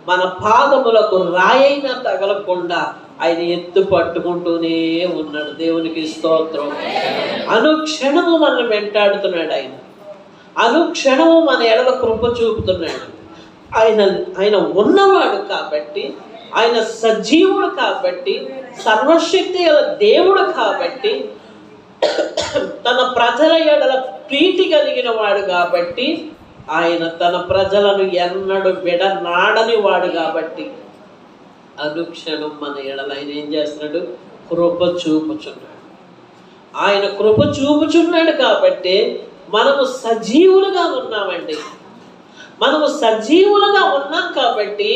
మన పాదములకు రాయైనా తగలకుండా ఆయన ఎత్తు పట్టుకుంటూనే ఉన్నాడు. దేవునికి స్తోత్రం. అనుక్షణము మనల్ని వెంటాడుతున్నాడు. అనుక్షణము మన ఎడల కృప చూపుతున్నాడు. ఆయన ఉన్నవాడు కాబట్టి, ఆయన సజీవుడు కాబట్టి, సర్వశక్తి గల దేవుడు కాబట్టి, తన ప్రజల ఎడల ప్రీతి కలిగిన వాడు కాబట్టి, ఆయన తన ప్రజలను ఎన్నడూ విడనాడని వాడు కాబట్టి అనుక్షణం మన ఎడల ఆయన ఏం చేస్తున్నాడు? కృప చూపుచున్నాడు. ఆయన కృప చూపుచున్నాడు కాబట్టి మనము సజీవులుగా ఉన్నామండి. మనము సజీవులుగా ఉన్నాం కాబట్టి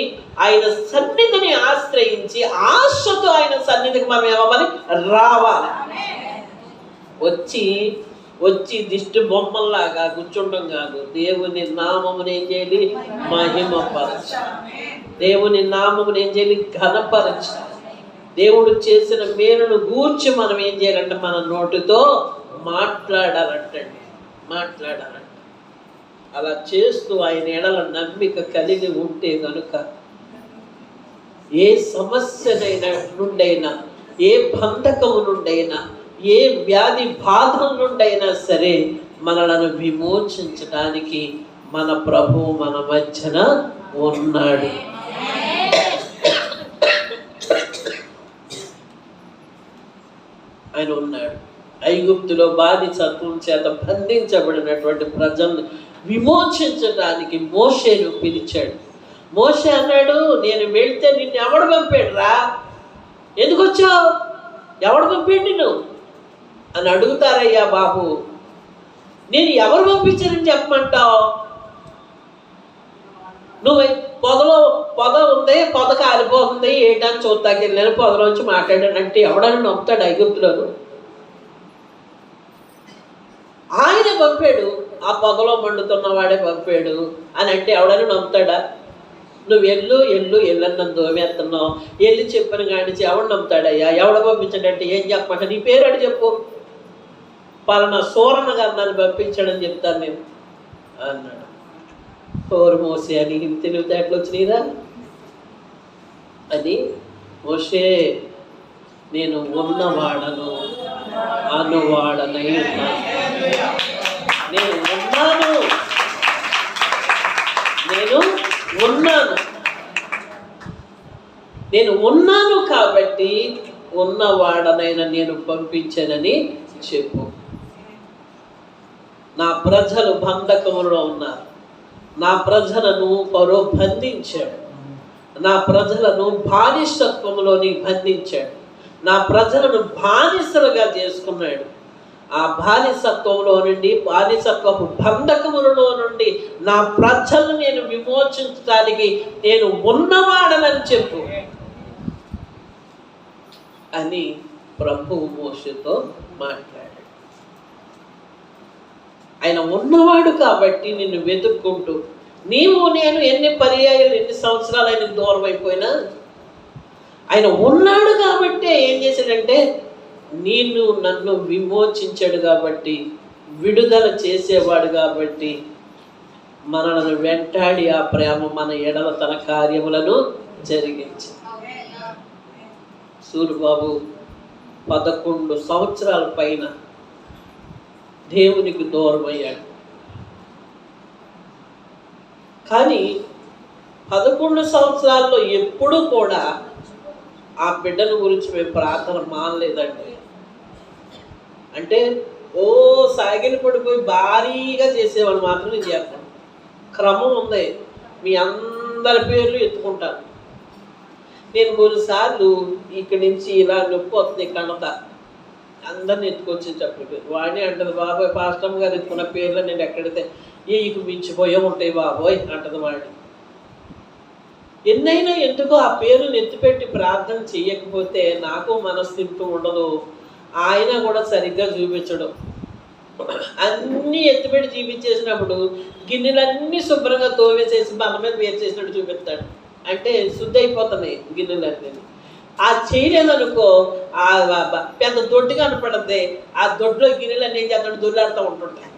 ఆయన సన్నిధిని ఆశ్రయించి ఆశతో ఆయన సన్నిధికి మనం ఏమవ్వాలి, రావాలి. వచ్చి వచ్చి దిష్టి బొమ్మల్లాగా కూర్చుంటాం కాదు. దేవుని నామమును ఏం చేయాలి, మహిమపరచాలి. దేవుని నామమును ఏం చేయాలి, ఘనపరచాలి. దేవుడు చేసిన మేలును గూర్చి మనం ఏం చేయాలంటే మన నోటితో మాట్లాడాలంటండి, మాట్లాడాలంట. అలా చేస్తూ ఆయన ఎడల నమ్మిక కలిగి ఉంటే కనుక ఏ సమస్యనైనా నుండైనా, ఏ బంధకము నుండైనా, ఏ వ్యాధి బాధల నుండైనా సరే మనలను విమోచించడానికి మన ప్రభు మన మధ్యన ఉన్నాడు. ఆయన ఉన్నాడు. ఐగుప్తులో బానిసత్వం చేత బంధించబడినటువంటి ప్రజలను విమోచించడానికి మోషేను పిలిచాడు. మోషే అన్నాడు, నేను వెళ్తే నిన్ను ఎవడు పంపాడు రా, ఎందుకు వచ్చావు, ఎవడు పంపాడు నిన్ను అని అడుగుతారయ్యా బాబు. నేను ఎవరు పంపించారని చెప్పమంటావు? నువ్వు పొద ఉంది, పొద కాలిపోతుంది, ఏంటని చూస్తాకి వెళ్ళాను, పొదలోంచి మాట్లాడానంటే ఎవడని నమ్ముతాడు ఐగుప్తులోను? ఆయన పంపాడు, ఆ పొగలో మండుతున్నవాడే పంపాడు అని అంటే ఎవడని నమ్ముతాడా? నువ్వు ఎల్లు ఎల్లన్న దోమేస్తున్నావు, వెళ్ళి చెప్పిన కానించి ఎవడు నమ్ముతాడయ్యా? ఎవడ పంపించాడంటే ఏం చెప్పమంటే నీ పేరు అడి చెప్పు, పలానా సూరన్న గారు నన్ను పంపించాడని చెప్తాను నేను అన్నాడు. కోరు మోసే అని తెలివితేటలు వచ్చినాయిరా అది. మోసే నేను ఉన్నవాడను అనువాడనై ఉన్నాను, నేను ఉన్నాను, నేను ఉన్నాను కాబట్టి ఉన్నవాడనైనా నేను పంపించానని చెప్పు. నా ప్రజలు బంధకములో ఉన్నారు, నా ప్రజలను ఫరో బంధించాడు, నా ప్రజలను బానిసత్వంలోని బంధించాడు, నా ప్రజలను బానిసలుగా చేసుకున్నాడు. ఆ బానిసత్వంలో నుండి, బానిసత్వపు బంధకములలో నుండి నా ప్రజలను నేను విమోచించడానికి నేను ఉన్నవాడనని చెప్పు అని ప్రభువు మోషేతో మాట్లాడాడు. ఆయన ఉన్నవాడు కాబట్టి నిన్ను వెతుక్కుంటూ, నీవు నేను ఎన్ని పర్యాయాలు ఎన్ని సంవత్సరాలు ఆయన దూరం అయిపోయినా ఆయన ఉన్నాడు కాబట్టి ఏం చేశాడంటే నిన్ను నన్ను విమోచించాడు కాబట్టి, విడుదల చేసేవాడు కాబట్టి మనలను వెంటాడి ఆ ప్రేమ మన ఎడల తన కార్యములను జరిగించి. సూరిబాబు 11 సంవత్సరాల పైన దేవునికి దూరం అయ్యాడు. కానీ 11 సంవత్సరాల్లో ఎప్పుడూ కూడా ఆ బిడ్డల గురించి మేము ప్రార్థన మానలేదండి. అంటే సాగిన పడిపోయి భారీగా చేసేవాళ్ళు మాత్రం నేను చేస్తాను. క్రమం ఉంది, మీ అందరి పేర్లు ఎత్తుకుంటాను. నేను కొన్నిసార్లు ఇక్కడి నుంచి ఇలా నొప్పి వస్తుంది కనత, అందరిని ఎత్తుకొచ్చేటప్పుడు వాడిని అంటది, బాబోయ్ పాస్టమ్ గారు ఎత్తుకున్న పేర్లు నేను ఎక్కడితే ఇక మించిపోయే ఉంటాయి బాబోయ్ అంటది వాడిని. ఎన్నైనా ఎందుకో ఆ పేరుని ఎత్తిపెట్టి ప్రార్థన చేయకపోతే నాకు మనస్థితి ఉండదు, ఆయన కూడా సరిగ్గా చూపించడం. అన్నీ ఎత్తిపెట్టి చూపించేసినప్పుడు గిన్నెలన్నీ శుభ్రంగా తోవేసేసి మన మీద వేరు చేసినట్టు చూపిస్తాడు. అంటే శుద్ధి అయిపోతున్నాయి గిన్నెలన్నీ. ఆ చేయలేదనుకో ఆ పెద్ద దొడ్డు కనపడద్ది, ఆ దొడ్లో గిన్నెలన్నీ ఏం చేస్తాడు, దొర్లాడుతూ ఉంటుంటాయి.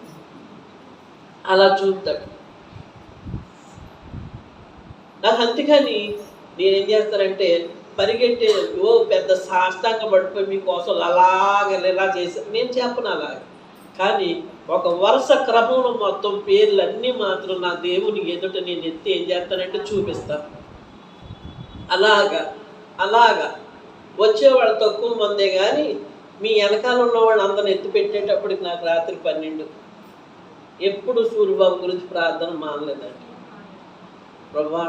అలా చూపుతాడు నాకు. అందుకని నేనేం చేస్తానంటే పరిగెట్టే పెద్ద సాష్టాంగ పడిపోయి మీకోసం ఇలా చేసి నేను చెప్పను అలాగే. కానీ ఒక వరుస క్రమంలో మొత్తం పేర్లన్నీ మాత్రం నా దేవుని ఎదుట నేను ఎత్తి ఏం చేస్తానంటే చూపిస్తాను. అలాగా వచ్చేవాళ్ళు తక్కువ మందే కానీ మీ వెనకాల ఉన్నవాళ్ళు అందరిని ఎత్తి పెట్టేటప్పటికి నాకు రాత్రి 12. ఎప్పుడు సూరిబాబు గురించి ప్రార్థన మానలేదండి. ప్రభా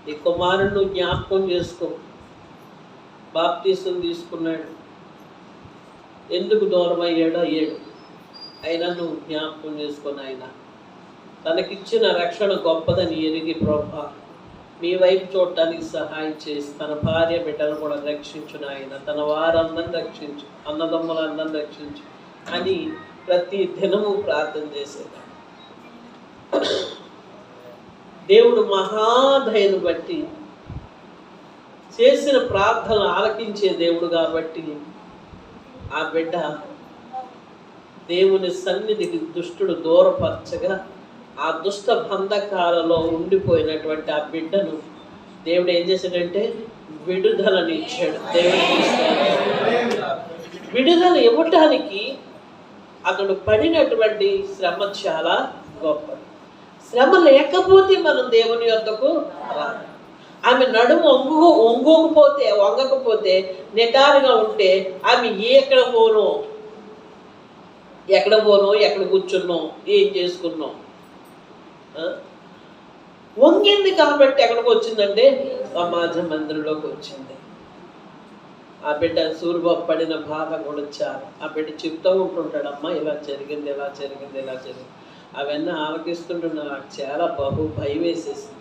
నీ కుమారుడు జ్ఞాపకం చేసుకో, బాప్తీసం తీసుకున్నాడు, ఎందుకు దూరం అయ్యాడో అయినా నువ్వు జ్ఞాపకం చేసుకొని ఆయన తనకిచ్చిన రక్షణ గొప్పదని ఎరిగి ప్రభా మీ వైపు చూడటానికి సహాయం చేసి తన భార్య బిడ్డను కూడా రక్షించును ఆయన, తన వారందరిని రక్షించు, అన్నదమ్ములందరిని రక్షించు అని ప్రతి దినము ప్రార్థన చేసేది. దేవుడు మహాదయను బట్టి చేసిన ప్రార్థనలు ఆలకించే దేవుడు కాబట్టి ఆ బిడ్డ దేవుని సన్నిధికి దుష్టుడు దూరపరచగా ఆ దుష్ట బంధకాలలో ఉండిపోయినటువంటి ఆ బిడ్డను దేవుడు ఏం చేశాడంటే విడుదలనిచ్చాడు. విడుదల ఇవ్వటానికి అతడు పడినటువంటి శ్రమ చాలా గొప్పది. శ్రమ లేకపోతే మనం దేవుని యొద్దకు రాదు. ఆమె నడుము వంగకపోతే నిటారుగా ఉంటే ఆమె ఎక్కడ పోను ఎక్కడ కూర్చున్నాం ఏం చేసుకున్నాం. వంగింది కాబట్టి ఎక్కడికి వచ్చిందంటే సమాజ మందిరంలోకి వచ్చింది. ఆ బిడ్డ సూర్యబాబు పడిన బాధ కూడా చాలా. ఆ బిడ్డ చెప్తూ ఉంటుంటాడు, అమ్మ ఇలా జరిగింది ఇలా జరిగింది ఇలా జరిగింది. అవన్నీ ఆలకిస్తుంటే నాకు చాలా భయం వేసేసింది.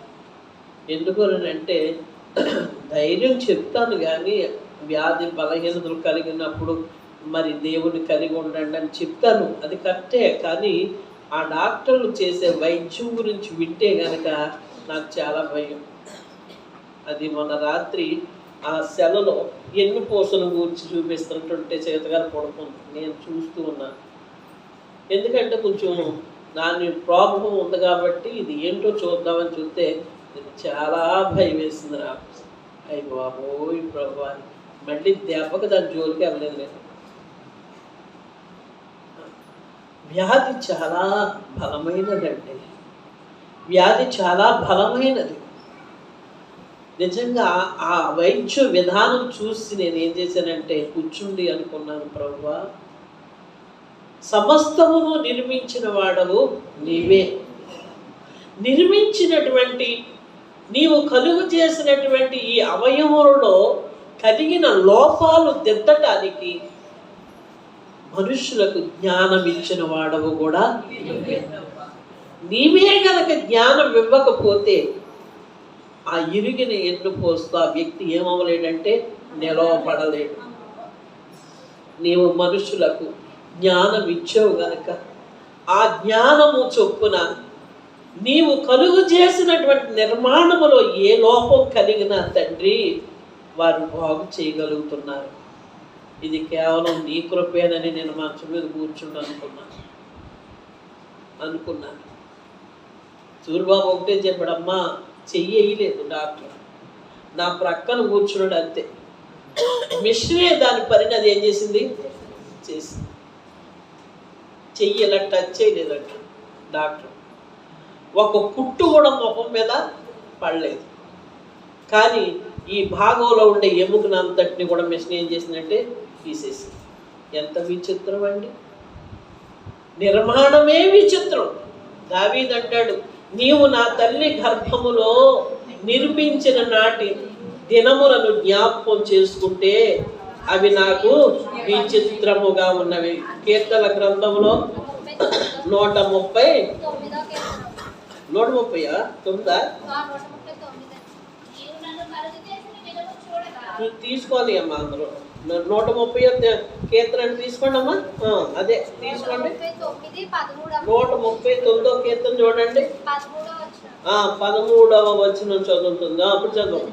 ఎందుకనంటే ధైర్యం చెప్తాను కానీ వ్యాధి బలహీనతలు కలిగినప్పుడు మరి దేవుని కలిగి ఉండండి అని చెప్తాను, అది కరెక్టే. కానీ ఆ డాక్టర్లు చేసే వైద్యం గురించి వింటే కనుక నాకు చాలా భయం. అది మొన్న రాత్రి ఆ సెలలో ఎన్ని పూసలు కూర్చి చూపిస్తుంటుంటే చేతగారు పడుకుంది. నేను చూస్తూ ఉన్నాను. ఎందుకంటే కొంచెం దాని ప్రాబ్లం ఉంది కాబట్టి ఇది ఏంటో చూద్దామని చూస్తే చాలా భయం వేసింది నాకు. అయ్యి బాబోయ్ ప్రభా, మళ్ళీ దెబ్బకి దాని జోలికి వెళ్ళలేదు నేను. వ్యాధి చాలా బలమైనదండి. వ్యాధి చాలా బలమైనది. నిజంగా ఆ వైద్య విధానం చూసి నేను ఏం చేశానంటే కూర్చుండి అనుకున్నాను, ప్రభువా సమస్తమును నిర్మించిన వాడవు నీవే. నిర్మించినటువంటి నీవు కలుగు చేసినటువంటి ఈ అవయవంలో కలిగిన లోపాలు దిద్దటానికి మనుషులకు జ్ఞానం ఇచ్చిన వాడవు కూడా నీవే గనక జ్ఞానం ఇవ్వకపోతే ఆ ఇరిగిన ఎన్ను పోస్తూ ఆ వ్యక్తి ఏమవలేడంటే నిలవబడలేడు. నీవు మనుషులకు జ్ఞానం ఇచ్చావు గనక ఆ జ్ఞానము చొప్పున నీవు కలుగు చేసినటువంటి నిర్మాణములో ఏ లోపం కలిగినా తండ్రి వారు బాగు చేయగలుగుతున్నారు. ఇది కేవలం నీ కృపేనని నేను మంచం మీద కూర్చుని అనుకున్నాను. సూర్యబాబు ఒకటే చెప్పాడమ్మా, చెయ్యలేదు డాక్టర్, నా ప్రక్కన కూర్చున్నాడు అంతే. మిషనే దాని పని అది ఏం చేసింది చేసింది. చెయ్యి ఇలా టచ్ చేయలేదంట డాక్టర్. ఒక కుట్టు కూడా ముఖం మీద పడలేదు. కానీ ఈ భాగంలో ఉండే ఎముకను అంతటిని కూడా మిషన్ ఏం చేసిందంటే తీసేసి. ఎంత విచిత్రం అండి, నిర్మాణమే విచిత్రం. దావీదు అంటాడు, నీవు నా తల్లి గర్భములో నిర్మించిన నాటి దినములను జ్ఞాపకం చేసుకుంటే అవి నాకు విచిత్రముగా ఉన్నవి. కీర్తన గ్రంథంలో 139 తీసుకోవాలి అమ్మా. అందరూ 130 కీర్తన తీసుకోండి అమ్మా. అదే తీసుకోండి. 139 కీర్తన చూడండి. 13వ వచనం చదువుతుందా? అప్పుడు చదువు.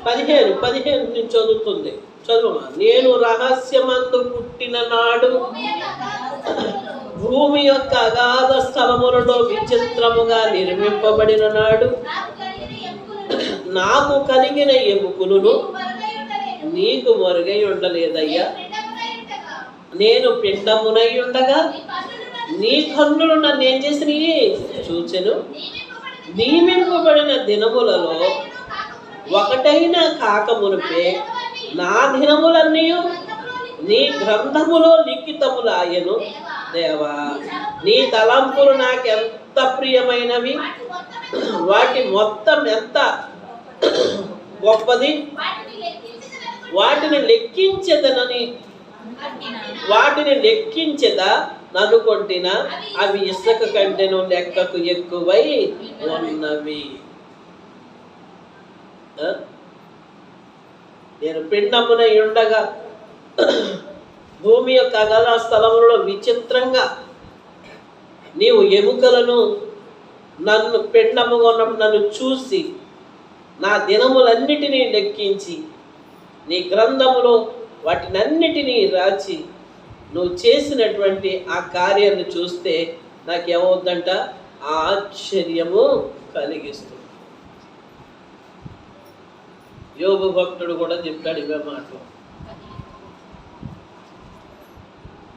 15 నుంచి చదువుతుంది. చదువు. నేను రహస్యమందు పుట్టిన నాడు భూమి యొక్క అగాధ స్థలములలో విచిత్రముగా నిర్మింపబడిన నాడు నాకు కలిగిన ఎముకలను నీకు మరుగై ఉండలేదయ్యా. నేను పిండమునై ఉండగా నీ కన్నులు నన్ను ఏం చేసినవి చూచెను. నియమింపబడిన దినములలో ఒకటైనా కాకమునిపే నా దినములన్నీ నీ గ్రంథములో లిఖితములాయను. దేవా, నీ తలంపులు నాకు ఎంత ప్రియమైనవి, వాటి మొత్తం ఎంత గొప్పది, వాటిని లెక్కించదనని వాటిని లెక్కించదా ననుకొంటినా అవి ఇసుక కంటెను లెక్కకు ఎక్కువై ఉన్నవి. నేను పిండమునై ఉండగా భూమి యొక్క అగల స్థలములలో విచిత్రంగా నీవు ఎముకలను నన్ను పిండముగా ఉన్నప్పుడు నన్ను చూసి నా దినములన్నిటినీ లెక్కించి నీ గ్రంథములో వాటినన్నిటినీ రాచి నువ్వు చేసినటువంటి ఆ కార్యాన్ని చూస్తే నాకేమవుద్దంట, ఆశ్చర్యము కలిగిస్తుంది. యోబు భక్తుడు కూడా చెప్పాడు ఇవే మాటలు.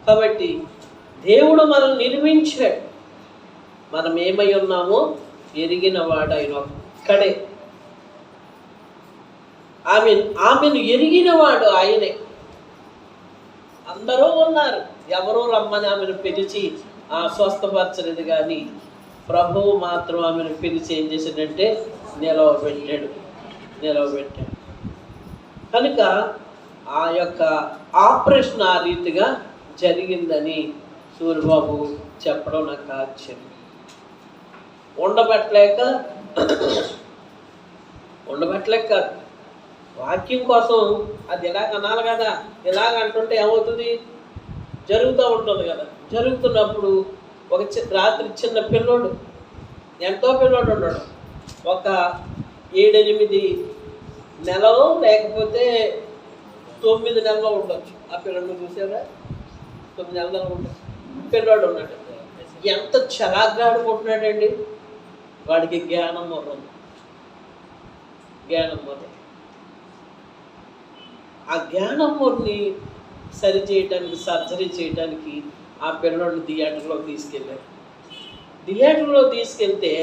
కాబట్టి దేవుడు మనల్ని నిర్మించాడు. మనం ఏమై ఉన్నామో ఎరిగిన వాడు ఆయన ఒక్కడే. ఆమెను ఎరిగిన వాడు ఆయనే. అందరూ ఉన్నారు, ఎవరో రమ్మని ఆమెను పిలిచి స్వస్థపరచలేదు, కానీ ప్రభువు మాత్రం ఆమెను పిలిచి ఏం చేశాడంటే నిలవబెట్టాడు. కనుక ఆ యొక్క ఆపరేషన్ ఆ రీతిగా జరిగిందని సూర్యబాబు చెప్పడం నాకు ఆశ్చర్యం. ఉండబట్టలేక కాదు, వాక్యం కోసం అది ఎలాగ అనాలి కదా. ఇలాగ అంటుంటే ఏమవుతుంది, జరుగుతూ ఉంటుంది కదా. జరుగుతున్నప్పుడు ఒక రాత్రి చిన్న పిల్లోడు, ఎంతో పిల్లోడు ఉన్నాడు, ఒక 7-8 నెలలో లేకపోతే 9 నెలలో ఉండొచ్చు. ఆ పిల్లడు చూసారా, 9 నెలలు ఉండొచ్చు. పిల్లోడు ఉన్నాడు, ఎంత చలాగ్గా ఆడుకుంటున్నాడండి. వాడికి జ్ఞానం మొర్రం. ఆ జ్ఞానం మొర్ని సరి చేయడానికి, సర్జరీ చేయడానికి ఆ పిల్లోడిని థియేటర్లోకి తీసుకెళ్తే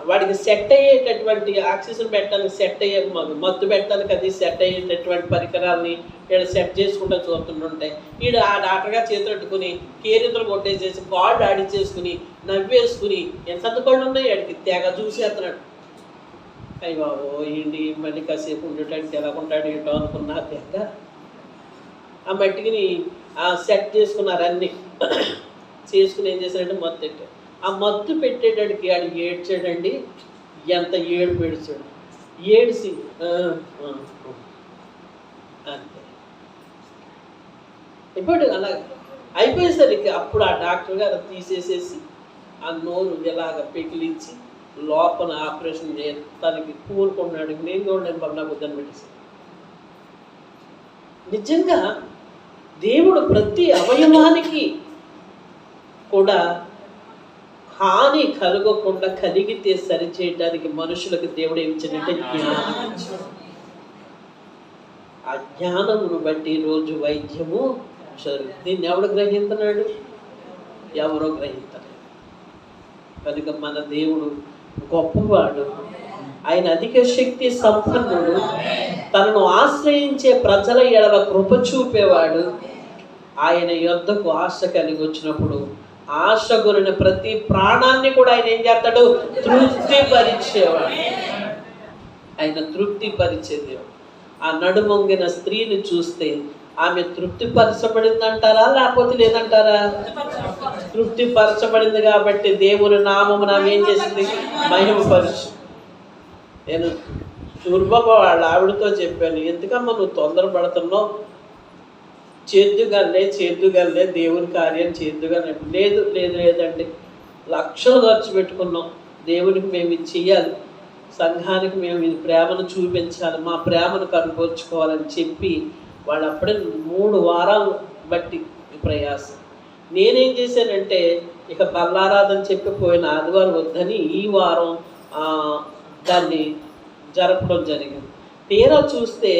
వాడికి సెట్ అయ్యేటటువంటి ఆక్సిజన్ పెట్టడానికి, సెట్ అయ్యే మత్తు పెట్టడానికి అది సెట్ అయ్యేటటువంటి పరికరాలని వీళ్ళు సెట్ చేసుకుంటూ చూస్తుంటుంటే వీడు ఆ డాక్టర్గా చేతులెట్టుకుని కేరింతలు కొట్టేసేసి కాళ్ళు ఆడిచేసుకుని నవ్వేసుకుని ఎంత కళ్ళు ఉన్నాయి వాడికి తెగ చూసేస్తున్నాడు. అయ్యి బాబో ఏంటి మళ్ళీ కాసేపు ఉండటానికి ఎలా ఉంటాడు ఏంటో అనుకున్నా. తెగ ఆ మట్టికి సెట్ చేసుకున్నారు అన్నీ చేసుకుని ఏం చేశాడంటే మత్తు పెట్టాడు. ఆ మత్తు పెట్టేటాడికి ఆడు ఏడ్చాడండి. ఎంత ఏడుపు ఏడ్చాడు. ఏడిసి అంతే. ఇప్పుడు అలా అయిపోయేసరికి అప్పుడు ఆ డాక్టర్ గారు తీసేసేసి ఆ నోరు ఇలాగ పెకిలించి లోపల ఆపరేషన్ తనకి కూరుకున్నాడు. నేను చూడండి బాబు, నాకు వద్దని పెట్టేసి. నిజంగా దేవుడు ప్రతి అవయవానికి కూడా హాని కలగకుండా కలిగితే సరిచేయడానికి మనుషులకు దేవుడు ఏం ఇచ్చాడంటే జ్ఞానం. ఆ జ్ఞానమును బట్టి రోజు వైద్యము జరుగుతుంది. దీన్ని ఎవడు గ్రహిస్తున్నాడు? ఎవరో గ్రహించలేదు. కనుక మన దేవుడు గొప్పవాడు, ఆయన అధిక శక్తి సంపన్నుడు, తనను ఆశ్రయించే ప్రజల ఎడల కృప చూపేవాడు. ఆయన యొద్దకు ఆశ కలిగి వచ్చినప్పుడు ఆశ గురిన ప్రతి ప్రాణాన్ని కూడా ఆయన ఏం చేస్తాడు? తృప్తిపరిచేవాడు. ఆయన తృప్తిపరిచేది. ఆ నడుమొంగిన స్త్రీని చూస్తే ఆమె తృప్తిపరచబడిందంటారా లేకపోతే లేదంటారా? తృప్తిపరచబడింది కాబట్టి దేవుని నామమున ఆమె ఏం చేసింది? మహిమపరిచి. నేను సూర్యబాబు వాళ్ళ ఆవిడతో చెప్పాను, ఎందుకమ్మా నువ్వు తొందరపడుతున్నావు? చేద్దుగల్లే దేవుని కార్యం చేద్దుగలే. లేదండి, లక్షలు ఖర్చు పెట్టుకున్నాం, దేవునికి మేము ఇది చెయ్యాలి, సంఘానికి మేము ఇది ప్రేమను చూపించాలి, మా ప్రేమను కనుగొచ్చుకోవాలని చెప్పి వాళ్ళు అప్పుడే 3 వారాలు బట్టి ప్రయాసం. నేనేం చేశానంటే ఇక బల్లారాధన చెప్పి పోయిన ఆదివారం వద్దని ఈ వారం దాన్ని జరపడం జరిగింది. తీరా చూస్తే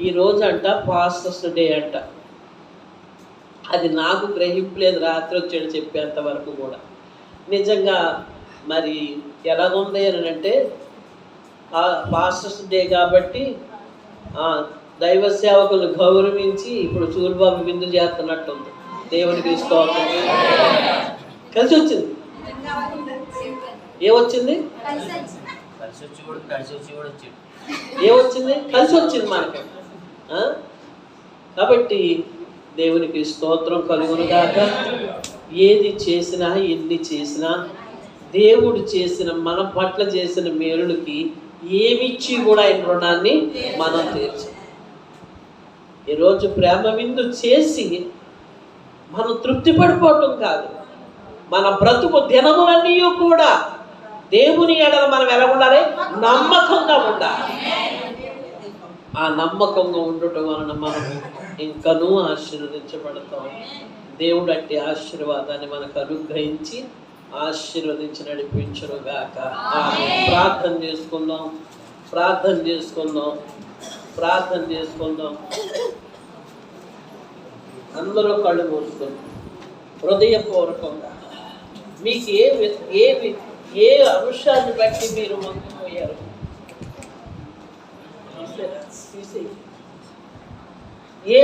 ఈ రోజు అంట పాస్టర్స్ డే అంట. అది నాకు గ్రహింపు లేదు, రాత్రి వచ్చాడు చెప్పేంత వరకు కూడా. నిజంగా మరి ఎలాగుంది అని అంటే పాస్టర్స్ డే కాబట్టి దైవ సేవకులను గౌరవించి ఇప్పుడు సూర్యబాబు విందు చేస్తున్నట్టుంది. దేవునికి స్తోత్రం. కలిసి వచ్చింది. ఏమొచ్చింది? ఏమొచ్చింది? కలిసి వచ్చింది మనకి. కాబట్టి దేవునికి స్తోత్రం కలుగునుగాక. ఏది చేసినా ఎన్ని చేసినా దేవుడు చేసిన మన పట్ల చేసిన మేలులకి ఏమిచ్చి కూడా ఆయన రుణాన్ని మనం తీర్చాం. ఈరోజు ప్రేమ విందు చేసి మనం తృప్తి పడిపోవటం కాదు, మన బ్రతుకు దినములన్నీ కూడా దేవుని ఎడల మనం ఎలా ఉండాలి? నమ్మకంగా ఉండాలి. ఆ నమ్మకంగా ఉండటం వలన మనం ఇంకనూ ఆశీర్వదించబడతాం. దేవుడు అట్టి ఆశీర్వాదాన్ని మనకు అనుగ్రహించి ఆశీర్వదించి నడిపించునుగాక. ప్రార్థన చేసుకుందాం, ప్రార్థన చేసుకుందాం, ప్రార్థన చేసుకుందాం. అందరూ కళ్ళు మూసుకొని హృదయపూర్వకంగా మీకు ఏ అంశాన్ని బట్టి మీరు వంగిపోయారు ఏ